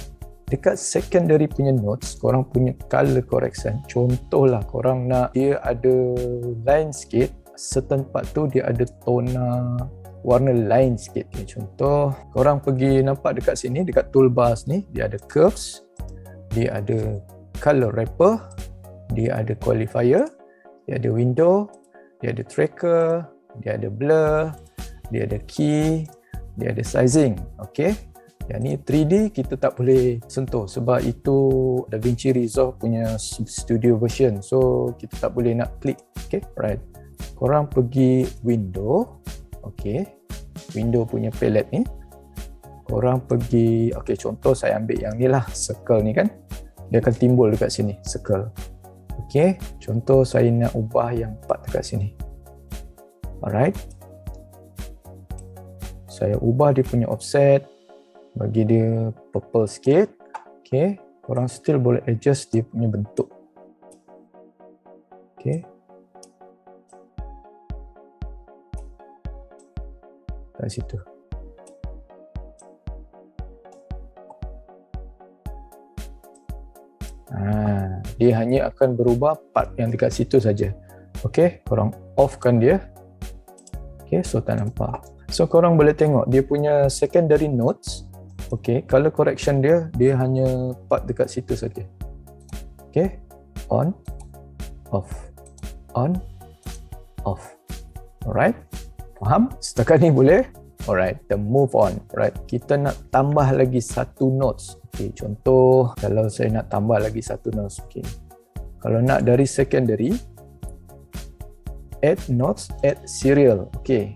Dekat secondary punya notes, korang punya color correction, contohlah korang nak dia ada line sikit, certain part tu dia ada tona warna line sikit. Okay, contoh, korang pergi nampak dekat sini, dekat toolbars ni, dia ada curves, dia ada color wrapper, Dia ada qualifier, dia ada window, dia ada tracker, dia ada blur, dia ada key, dia ada sizing. Okey. Yang ni 3D kita tak boleh sentuh sebab itu DaVinci Resolve punya studio version. So kita tak boleh nak klik. Okey, right. Korang pergi window. Okey. Window punya palette ni. Korang pergi, okey, contoh saya ambil yang ni lah, circle ni kan. Dia akan timbul dekat sini, circle. Okey, contoh saya nak ubah yang 4 dekat sini. Alright. Saya ubah dia punya offset, bagi dia purple sikit. Okey, korang still boleh adjust dia punya bentuk. Okey. Kat situ. Dia hanya akan berubah part yang dekat situ saja. Okey, korang offkan dia. Okey, so tak nampak. So korang boleh tengok dia punya secondary nodes. Okey, color correction dia hanya part dekat situ saja. Okey, on, off, on, off. Alright, faham? Setakat ni boleh? Alright, kita move on. Alright, kita nak tambah lagi satu nodes. Okey, contoh kalau saya nak tambah lagi satu nodes. Okey, kalau nak dari secondary, add nodes, add serial. Okey,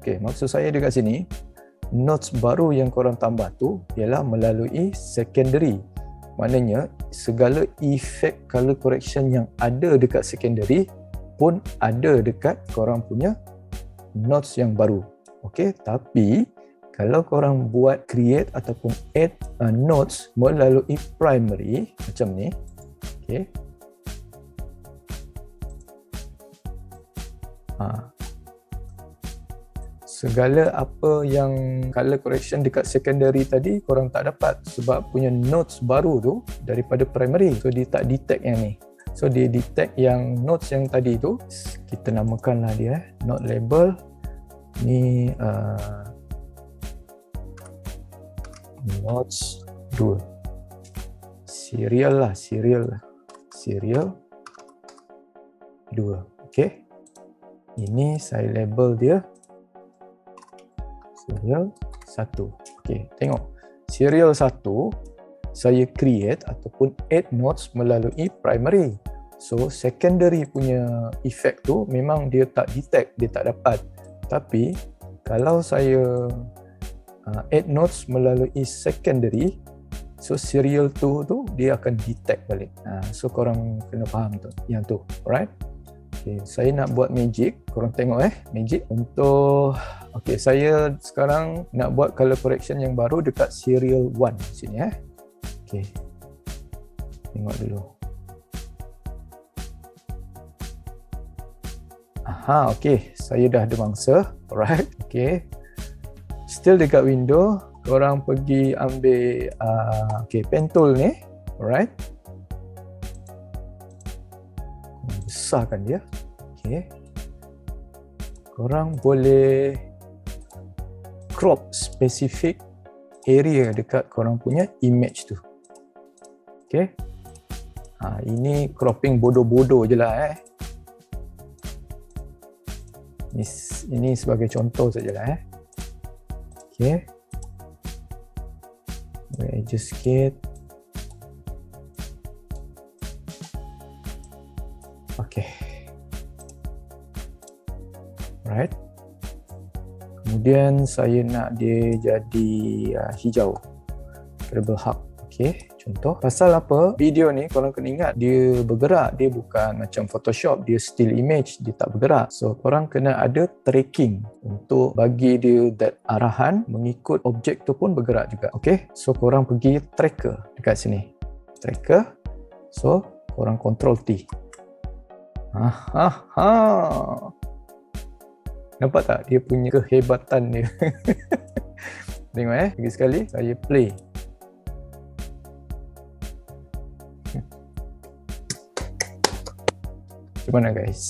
okey, maksud saya dekat sini, nodes baru yang korang tambah tu ialah melalui secondary. Maknanya segala efek color correction yang ada dekat secondary pun ada dekat korang punya nodes yang baru. Okey, tapi kalau korang buat create ataupun add nodes melalui primary macam ni, okey. Segala apa yang color correction dekat secondary tadi korang tak dapat sebab punya nodes baru tu daripada primary. So dia tak detect yang ni. So dia detect yang nodes yang tadi tu, kita namakanlah dia node label ni nodes 2. Serial 2. Okey. Ini saya label dia serial 1. Okey, tengok. Serial 1 saya create ataupun add nodes melalui primary. So secondary punya effect tu memang dia tak detect, dia tak dapat. Tapi kalau saya add nodes melalui secondary, so serial tu dia akan detect balik. So korang kena faham tu, yang tu. Alright. Okay, saya nak buat magic. Korang tengok magic untuk okey, saya sekarang nak buat color correction yang baru dekat serial 1 sini Okey. Tengok dulu. Aha, okey, saya dah ada mangsa. Alright. Okey. Still dekat window, korang pergi ambil okey, pen tool ni. Alright. Besarkan dia. Okey. Korang boleh crop specific area dekat korang punya image tu. Okey. Ini cropping bodoh-bodoh je lah Ini sebagai contoh sajalah Okey. Boleh adjust sikit. Okey. Right. Kemudian saya nak dia jadi hijau. Variable hub. Okey, contoh. Pasal apa? Video ni korang kena ingat dia bergerak, dia bukan macam Photoshop, dia still image, dia tak bergerak. So korang kena ada tracking untuk bagi dia that arahan mengikut objek tu pun bergerak juga. Okey. So korang pergi tracker dekat sini. Tracker. So korang control T. Nampak tak dia punya kehebatan dia? Tengok lagi sekali saya play. Gimana guys?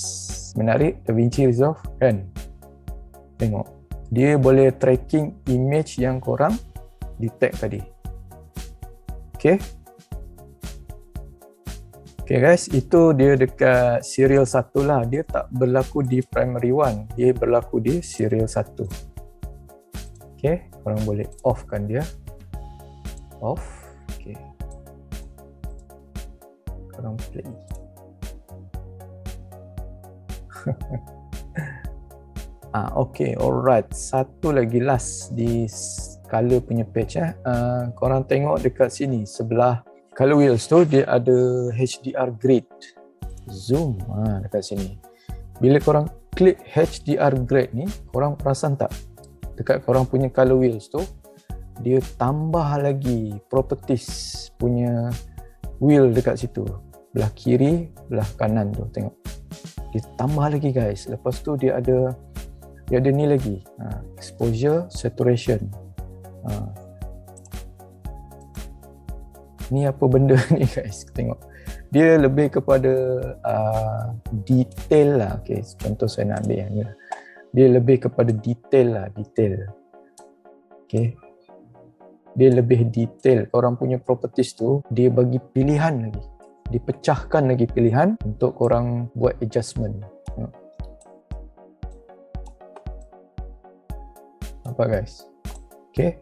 Menarik DaVinci Resolve kan? Tengok. Dia boleh tracking image yang korang detect tadi. Okey. Okay guys, itu dia dekat serial 1 lah. Dia tak berlaku di primary 1. Dia berlaku di serial 1. Okay, korang boleh off kan dia. Off. Okay. Korang play. Okay, alright. Satu lagi last di color punya page. Korang tengok dekat sini, sebelah color wheels tu dia ada HDR grid. Zoom dekat sini. Bila korang klik HDR grid ni, korang perasan tak? Dekat korang punya color wheels tu, dia tambah lagi properties punya wheel dekat situ. Belah kiri, belah kanan tu, tengok. Dia tambah lagi guys. Lepas tu dia ada ni lagi. Exposure, saturation. Ni apa benda ni guys, tengok. Dia lebih kepada detail lah. Okay, contoh saya nak ambil yang ni. Dia lebih kepada detail lah, detail. Okay. Dia lebih detail. Korang punya properties tu, dia bagi pilihan lagi. Dipecahkan lagi pilihan untuk korang buat adjustment. Nampak guys? Okay.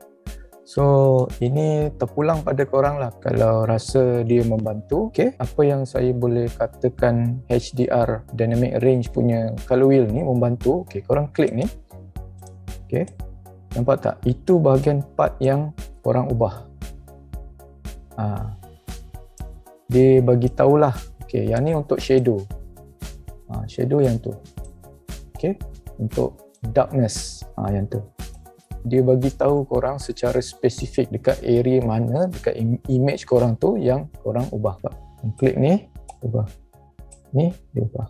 So, ini terpulang pada korang lah kalau rasa dia membantu. Okay. Apa yang saya boleh katakan HDR Dynamic Range punya color wheel ni membantu. Okay, korang klik ni. Okay. Nampak tak? Itu bahagian part yang korang ubah. Dia bagi tahulah. Okay, yang ni untuk shadow. Shadow yang tu. Okay. Untuk darkness. Yang tu. Dia bagi tahu korang secara spesifik dekat area mana, dekat image korang tu yang korang ubah. Klik ni, ubah. Ni, dia ubah.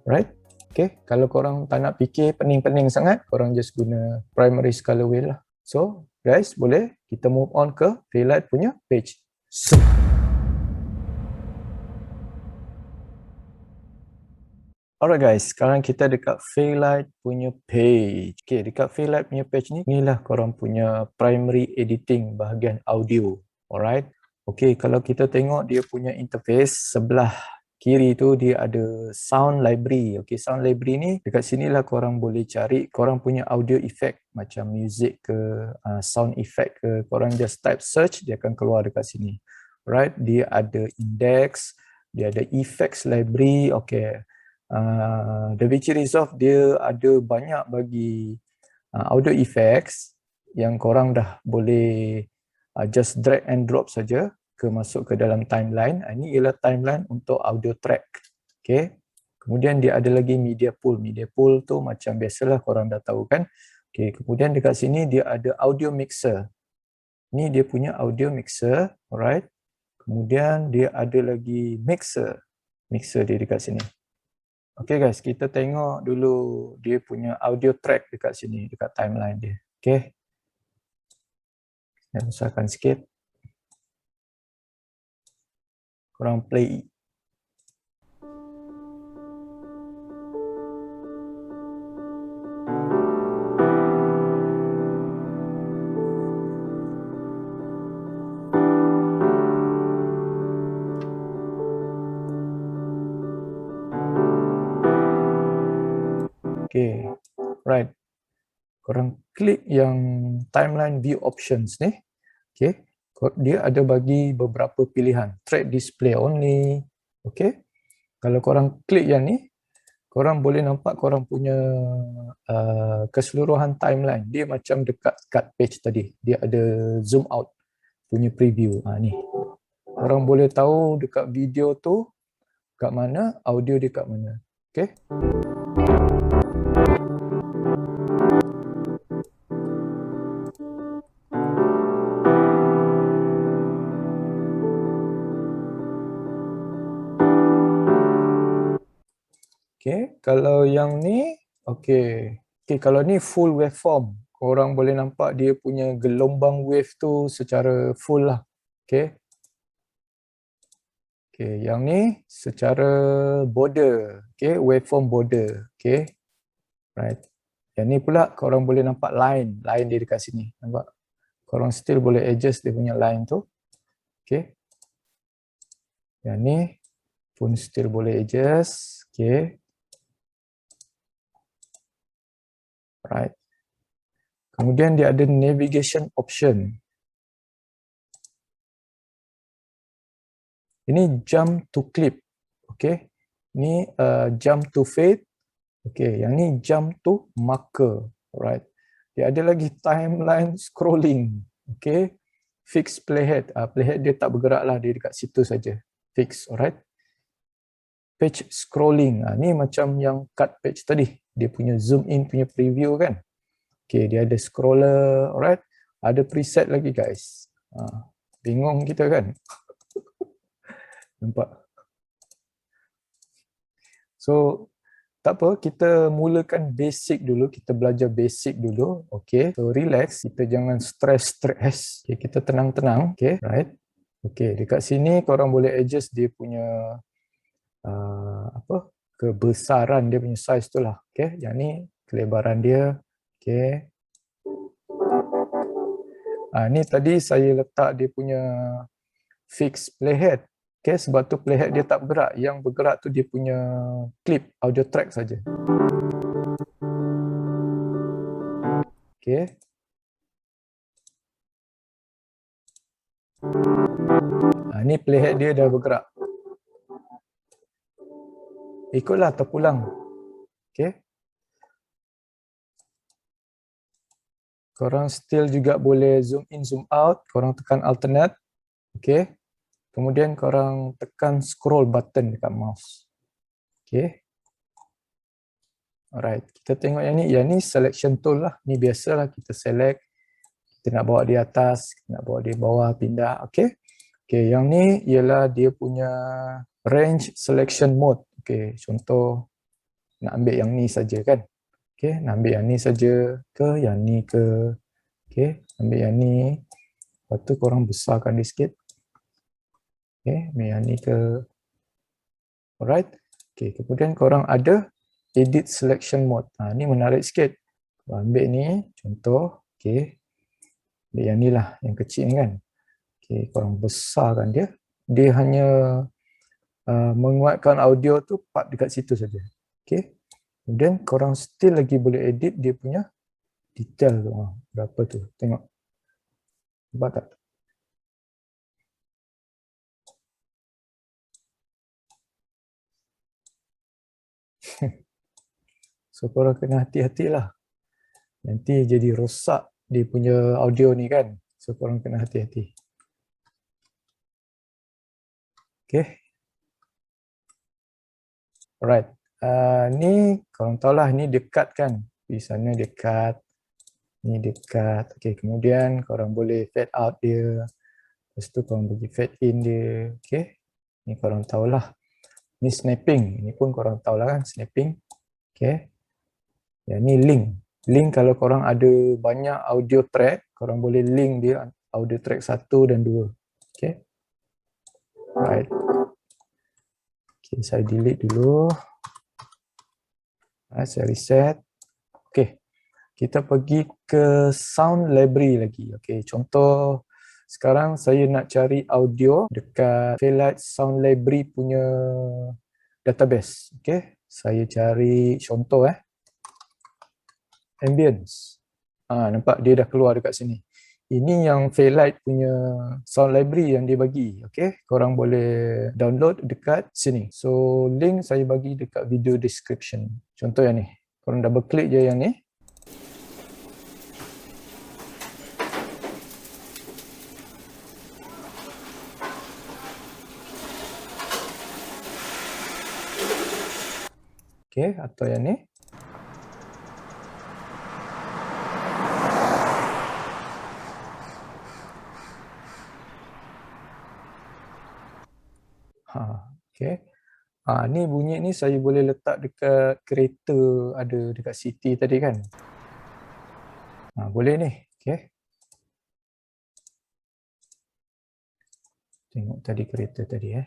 Right? Okay, kalau korang tak nak fikir pening-pening sangat, korang just guna primary color wheel lah. So, guys, boleh kita move on ke Fairlight punya page. Alright guys, sekarang kita dekat Fairlight punya page. Okay, dekat Fairlight punya page ni, inilah korang punya primary editing bahagian audio. Alright. Okay, kalau kita tengok dia punya interface, sebelah kiri tu dia ada sound library. Okay, sound library ni dekat sinilah korang boleh cari korang punya audio effect macam music ke, sound effect ke. Korang just type search, dia akan keluar dekat sini. Alright, dia ada index, dia ada effects library. Okay. DaVinci Resolve dia ada banyak bagi audio effects yang korang dah boleh just drag and drop saja ke masuk ke dalam timeline. Ini ialah timeline untuk audio track. Okay. Kemudian dia ada lagi media pool. Media pool tu macam biasalah korang dah tahu kan. Okay. Kemudian dekat sini dia ada audio mixer. Ni dia punya audio mixer. Alright. Kemudian dia ada lagi mixer. Mixer dia dekat sini. Okay guys, kita tengok dulu dia punya audio track dekat sini, dekat timeline dia. Okay. Saya besarkan sikit. Korang play. Okay, right. Korang klik yang timeline view options ni. Okay, dia ada bagi beberapa pilihan. Track display only. Okay, kalau korang klik yang ni, korang boleh nampak korang punya keseluruhan timeline. Dia macam dekat cut page tadi. Dia ada zoom out punya preview. Ni. Korang boleh tahu dekat video tu kat mana, audio dia kat mana. Okay. Okay, kalau yang ni, okay, kalau ni full waveform, korang boleh nampak dia punya gelombang wave tu secara full lah. Okay. Okay, yang ni secara border, okay, waveform border, okay, right. Yang ni pula korang boleh nampak line dia dekat sini, nampak? Korang still boleh adjust dia punya line tu, okay. Yang ni pun still boleh adjust. Okay. Right. Kemudian dia ada navigation option. Ini jump to clip. Okay. Ini jump to fade. Okay. Yang ni jump to marker. Right. Dia ada lagi timeline scrolling. Okay. Fix playhead. Playhead dia tak bergerak lah. Dia dekat situ saja. Fix. Alright. Page scrolling. Ni macam yang cut page tadi. Dia punya zoom in punya preview kan. Okay, dia ada scroller, alright. Ada preset lagi guys. Bingung kita kan? Nampak? So, tak apa, kita mulakan basic dulu. Kita belajar basic dulu. Okay, so relax. Kita jangan stress. Okay, kita tenang-tenang. Okay, right. Okay, dekat sini korang boleh adjust dia punya kebesaran dia punya size tu lah. Okay, yang ni kelebaran dia. Okay. Ni tadi saya letak dia punya fix playhead. Okay, sebab tu playhead dia tak bergerak. Yang bergerak tu dia punya clip audio track saja. Okay. Ni playhead dia dah bergerak. Ikutlah terpulang. Okay. Korang still juga boleh zoom in, zoom out. Korang tekan alternate. Okay. Kemudian korang tekan scroll button dekat mouse. Okay. Alright. Kita tengok yang ni. Yang ni selection tool lah. Ni biasalah kita select. Kita nak bawa di atas, nak bawa di bawah, pindah. Okay. Okay. Yang ni ialah dia punya range selection mode. Okay. Contoh nak ambil yang ni saja kan. Okay. Nak ambil yang ni saja ke yang ni ke. Okay. Ambil yang ni. Lepas tu korang besarkan dia sikit. Okay, yang ni ke. Alright. Okay, kemudian korang ada edit selection mode. Ni menarik sikit. Ambil ni, contoh. Okay. Ambil yang ni lah, yang kecil ni kan. Okay, korang besarkan dia. Dia hanya menguatkan audio tu part dekat situ saja. Okay. Kemudian korang still lagi boleh edit dia punya detail tu. Berapa tu? Tengok. Nampak tak? So korang kena hati-hatilah. Nanti jadi rosak dia punya audio ni kan. So korang kena hati-hati. Okay. Alright. Ni korang tahulah ni dekat kan. Di sana dekat. Ni dekat. Okay. Kemudian korang boleh fade out dia. Lepas tu korang bagi fade in dia. Okay. Ni korang tahulah. Ni snapping. Ni pun korang tahulah kan snapping. Okay. Yang ni link. Link kalau korang ada banyak audio track, korang boleh link dia audio track 1 dan 2. Okay. Right. Okay, saya delete dulu. Saya reset. Okay. Kita pergi ke sound library lagi. Okay. Contoh, sekarang saya nak cari audio dekat Fairlight Sound Library punya database. Okay. Saya cari contoh ambience. Nampak dia dah keluar dekat sini. Ini yang Fairlight punya sound library yang dia bagi. Okay, korang boleh download dekat sini. So link saya bagi dekat video description. Contoh yang ni. Korang double klik je yang ni. Okay, atau yang ni. Okay. Ni bunyi ni saya boleh letak dekat kereta ada dekat city tadi kan. Boleh ni. Okay. Tengok tadi kereta tadi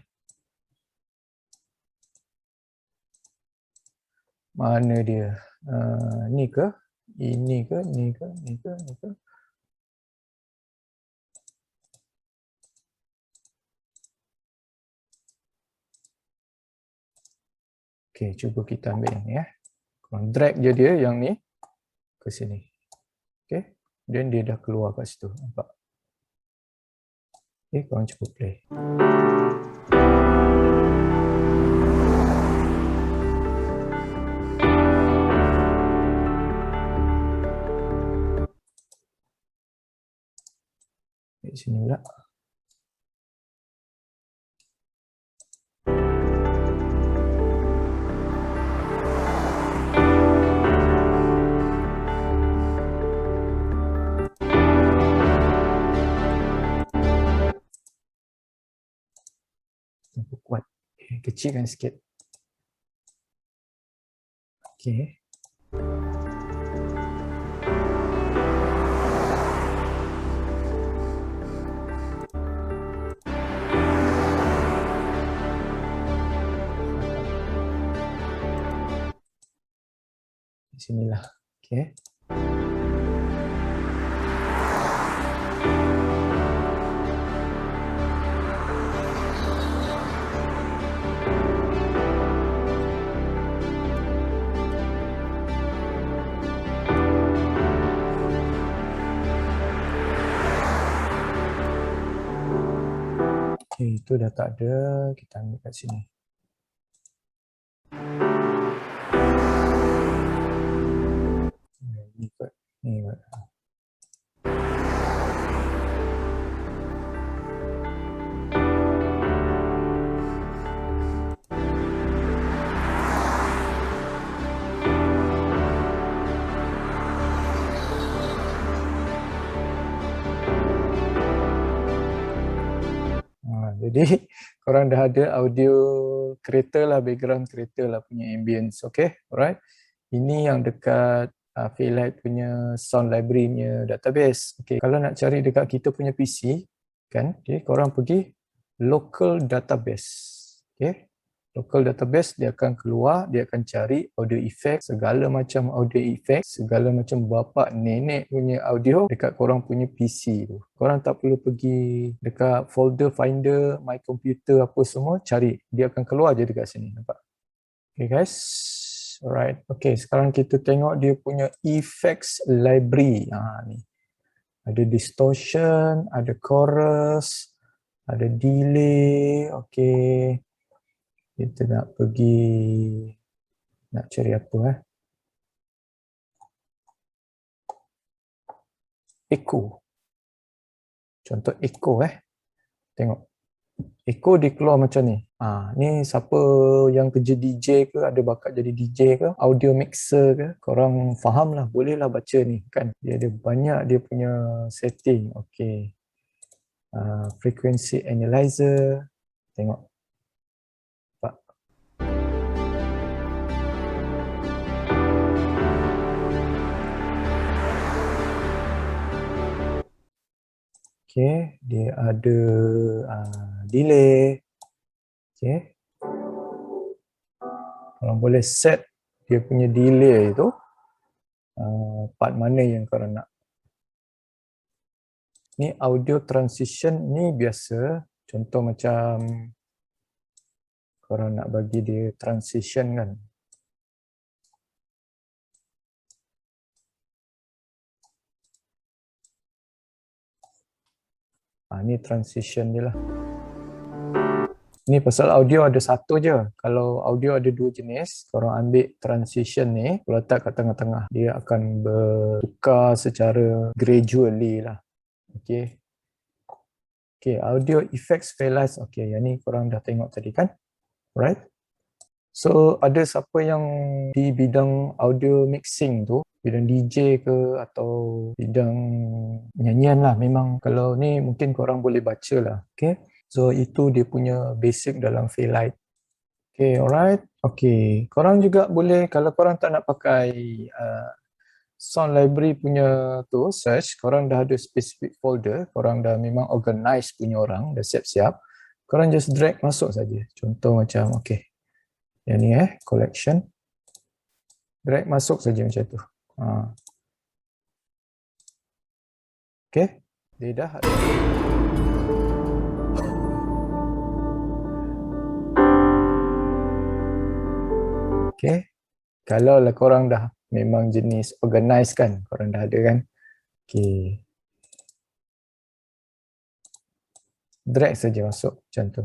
Mana dia? Ni ke? Ini ke? Ni ke? Ni ke? Ni ke? Okey, cuba kita ambil yang ni ya. Korang drag je dia yang ni ke sini. Okey. Dan dia dah keluar kat situ. Nampak? Okey, korang cuba play. Di sini pula. Nampak kuat. Okay, kecilkan sikit. Okey. Di sinilah. Okey. Okey, itu dah tak ada. Kita ambil kat sini. Ni kot. Ni kot. Jadi korang dah ada audio kereta lah, background kereta lah punya ambience. Okay, alright. Ini yang dekat Fairlight punya sound library punya database. Okay, kalau nak cari dekat kita punya PC kan, okay, korang pergi local database. Okay, local database dia akan keluar, dia akan cari audio effect, segala macam audio effect, segala macam bapa nenek punya audio dekat korang punya PC tu. Korang tak perlu pergi dekat folder finder, my computer apa semua, cari. Dia akan keluar je dekat sini, nampak? Okay guys. Alright. Okay, sekarang kita tengok dia punya effects library. Ni. Ada distortion, ada chorus, ada delay. Okay. Kita nak pergi, nak cari apa echo. Contoh echo Tengok. Echo dia keluar macam ni. Ni siapa yang kerja DJ ke, ada bakat jadi DJ ke, audio mixer ke, korang faham lah, bolehlah baca ni kan. Dia ada banyak dia punya setting. Okay. Frequency analyzer. Tengok. Nampak? Okay. Dia ada delay. Okay. Korang boleh set dia punya delay tu part mana yang korang nak. Ni audio transition ni biasa. Contoh macam korang nak bagi dia transition kan. Ni transition dia lah. Ni pasal audio ada satu je. Kalau audio ada dua jenis, korang ambil transition ni, letak kat tengah-tengah. Dia akan bertukar secara gradually lah. Okay. Okay, audio effects Fairlight. Okay, yang ni korang dah tengok tadi kan? Right? So, ada siapa yang di bidang audio mixing tu, bidang DJ ke atau bidang nyanyian lah. Memang kalau ni mungkin korang boleh baca lah. Okay. So, itu dia punya basic dalam Fairlight. Okay, alright. Okay, korang juga boleh, kalau korang tak nak pakai sound library punya tu, search, korang dah ada specific folder, korang dah memang organize punya orang, dah siap-siap, korang just drag masuk saja. Contoh macam, okay, yang ni collection. Drag masuk saja macam tu. Okay, dia dah ada. Okay. Kalau lah korang dah memang jenis organize kan, korang dah ada kan. Okay. Drag saja masuk macam tu.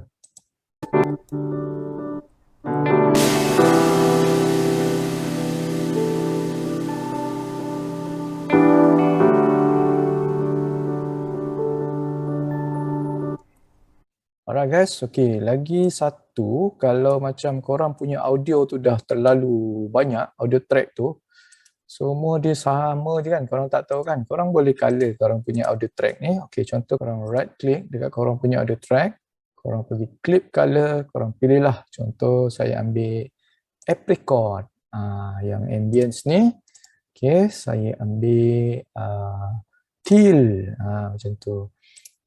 Alright guys, okay, lagi satu, kalau macam korang punya audio tu dah terlalu banyak, audio track tu, semua dia sama je kan, korang tak tahu kan, korang boleh color korang punya audio track ni. Okay, contoh korang right click dekat korang punya audio track, korang pergi clip color, korang pilih lah, contoh saya ambil apricot, yang ambience ni. Okay, saya ambil teal, macam tu.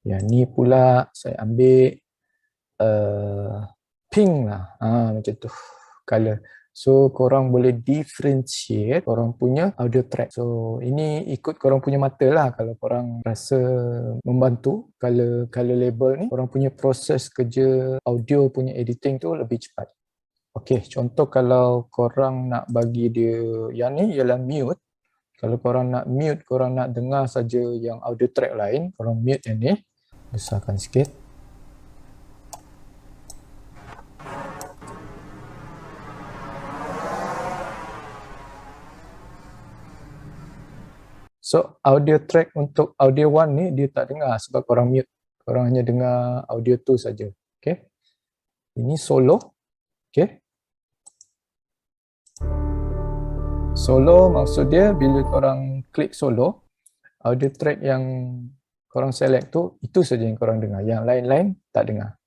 Yang ni pula saya ambil pink lah, macam tu color. So korang boleh differentiate korang punya audio track. So ini ikut korang punya mata lah. Kalau korang rasa membantu color label ni, korang punya proses kerja audio punya editing tu lebih cepat. Okay, contoh kalau korang nak bagi dia, yang ni ialah mute. Kalau korang nak mute, korang nak dengar saja yang audio track lain, korang mute yang ni. Besarkan sikit. So audio track untuk audio 1 ni dia tak dengar sebab korang mute. Korang hanya dengar audio 2 saja. Okay. Ini solo. Okay. Solo maksud dia bila korang klik solo, audio track yang korang select tu, itu saja yang korang dengar. Yang lain-lain tak dengar.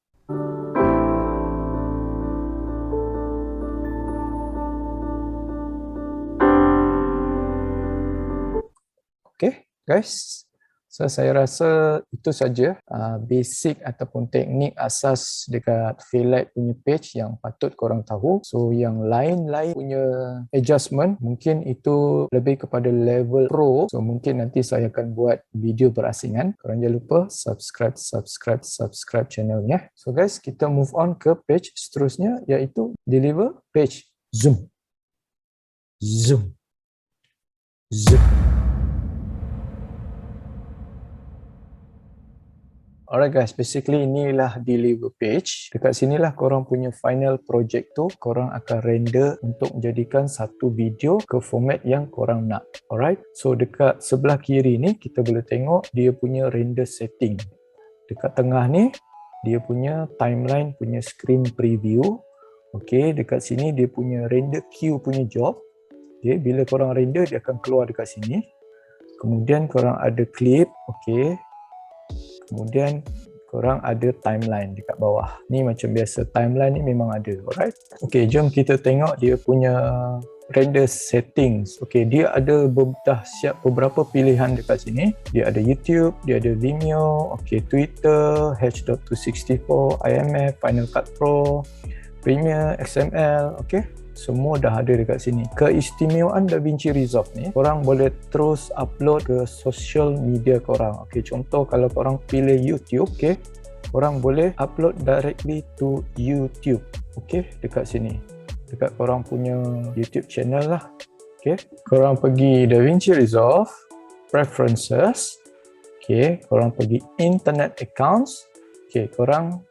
Okay, guys. So, saya rasa itu saja basic ataupun teknik asas dekat Fairlight punya page yang patut korang tahu. So, yang lain-lain punya adjustment, mungkin itu lebih kepada level pro. So, mungkin nanti saya akan buat video berasingan. Korang jangan lupa subscribe channelnya. So, guys, kita move on ke page seterusnya, iaitu deliver page. Zoom. Alright guys, basically inilah deliver page. Dekat sinilah korang punya final project tu, korang akan render untuk menjadikan satu video ke format yang korang nak. Alright, so dekat sebelah kiri ni kita boleh tengok dia punya render setting. Dekat tengah ni dia punya timeline punya screen preview. Okay, dekat sini dia punya render queue punya job. Okay, bila korang render dia akan keluar dekat sini. Kemudian korang ada clip, okay. Kemudian korang ada timeline dekat bawah. Ni macam biasa, timeline ni memang ada, alright. Okay, jom kita tengok dia punya render settings. Okay, dia ada dah siap beberapa pilihan dekat sini. Dia ada YouTube, dia ada Vimeo, okay, Twitter, H.264, IMF, Final Cut Pro, Premiere, XML, okay. Semua dah ada dekat sini. Keistimewaan DaVinci Resolve ni, korang boleh terus upload ke social media korang. Okay, contoh kalau korang pilih YouTube, okay, korang boleh upload directly to YouTube. Okay, dekat sini. Dekat korang punya YouTube channel lah. Okay, korang pergi DaVinci Resolve, Preferences. Okay, korang pergi Internet Accounts. Okay, korang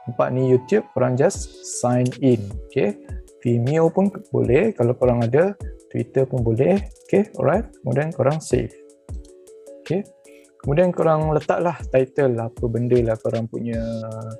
nampak ni YouTube, korang just sign in. Okay. Vimeo pun boleh kalau korang ada, Twitter pun boleh. Okay, alright. Kemudian korang save. Okay. Kemudian korang letaklah title apa benda lah korang punya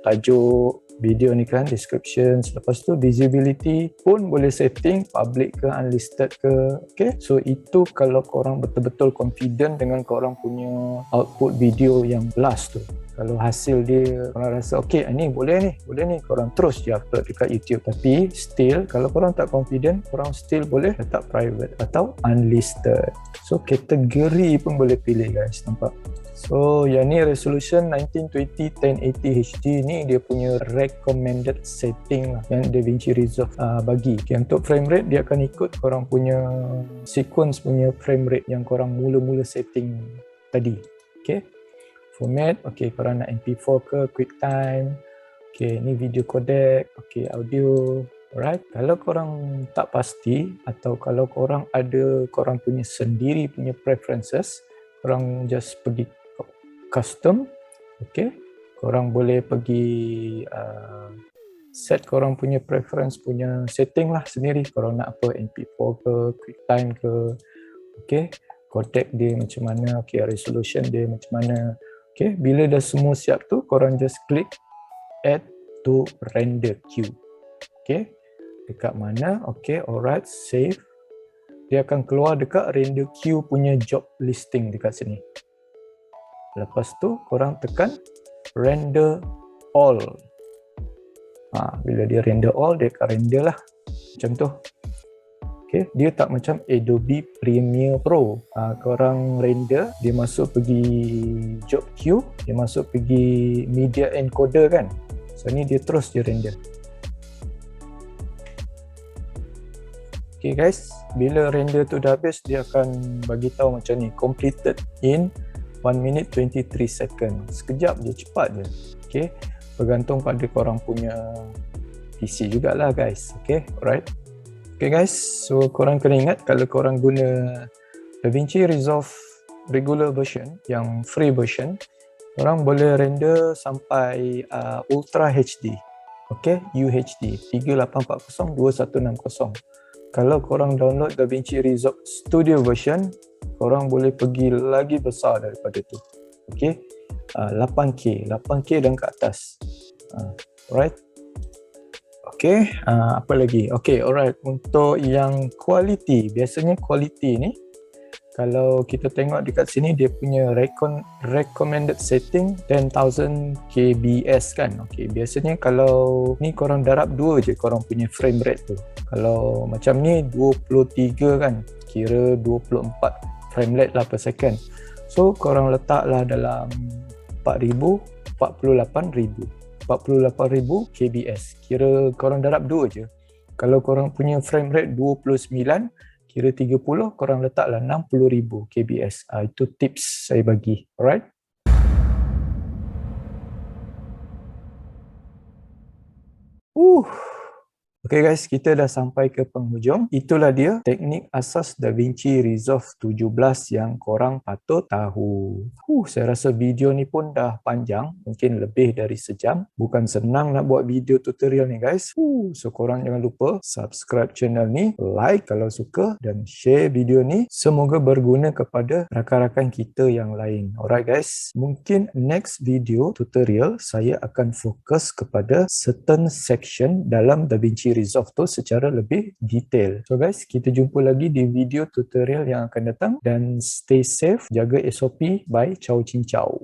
tajuk video ni kan, description. Lepas tu visibility pun boleh setting public ke unlisted ke. Okay, so itu kalau korang betul-betul confident dengan korang punya output video yang last tu. Kalau hasil dia korang rasa okay, ni boleh ni, korang terus je upload dekat YouTube. Tapi still kalau korang tak confident, korang still boleh letak private atau unlisted. So kategori pun boleh pilih guys, nampak. So yang ni resolution 1920 1080 HD ni dia punya recommended setting lah yang DaVinci Resolve bagi. Okay, untuk frame rate dia akan ikut korang punya sequence punya frame rate yang korang mula-mula setting tadi. Okay, format, okay, korang nak MP4 ke QuickTime. Okay, ni video codec, okay, audio. Alright, kalau korang tak pasti atau kalau korang ada korang punya sendiri punya preferences, korang just pergi custom, okay? Korang boleh pergi set korang punya preference punya setting lah sendiri. Korang nak apa, MP4 ke, QuickTime ke, okay? Codec dia macam mana, okay, resolution dia macam mana. Okay, bila dah semua siap tu, korang just click add to render queue. Okay, dekat mana, okay, alright, save. Dia akan keluar dekat render queue punya job listing dekat sini. Lepas tu korang tekan render all. Bila dia render all, dia akan render lah macam tu. Okay, dia tak macam Adobe Premiere Pro. Korang render, dia masuk pergi job queue, dia masuk pergi media encoder kan. So ni dia terus dia render. Okay guys, bila render tu dah habis, dia akan bagi tahu macam ni, completed in 1 minute 23 second. Sekejap je, cepat je. Okay, bergantung pada korang punya PC jugalah guys. Okay, alright. Okay guys, so korang kena ingat kalau korang guna DaVinci Resolve regular version, yang free version, korang boleh render sampai Ultra HD. Okay, UHD 3840 2160. Kalau korang download DaVinci Resolve Studio version, korang boleh pergi lagi besar daripada tu. Okay, 8K dan ke atas. Alright. Okay, apa lagi? Okay, alright. Untuk yang quality, biasanya quality ni, kalau kita tengok dekat sini, dia punya recommended setting 10,000 kbs kan. Okay, biasanya kalau ni korang darab 2 je korang punya frame rate tu. Kalau macam ni 23 kan, kira 24 frame rate lah per second. So korang letaklah dalam 4,000, 48,000 kbs. Kira korang darab 2 je. Kalau korang punya frame rate 29, kira 30, korang letaklah 60,000 kbs. Itu tips saya bagi. Alright? Okay guys, kita dah sampai ke penghujung. Itulah dia teknik asas DaVinci Resolve 17 yang korang patut tahu. Saya rasa video ni pun dah panjang, mungkin lebih dari sejam. Bukan senang nak buat video tutorial ni guys. So korang jangan lupa subscribe channel ni, like kalau suka dan share video ni. Semoga berguna kepada rakan-rakan kita yang lain. Alright guys, mungkin next video tutorial saya akan fokus kepada certain section dalam DaVinci Resolve tu secara lebih detail. So guys, kita jumpa lagi di video tutorial yang akan datang dan stay safe, jaga SOP. Bye, ciao cin ciao.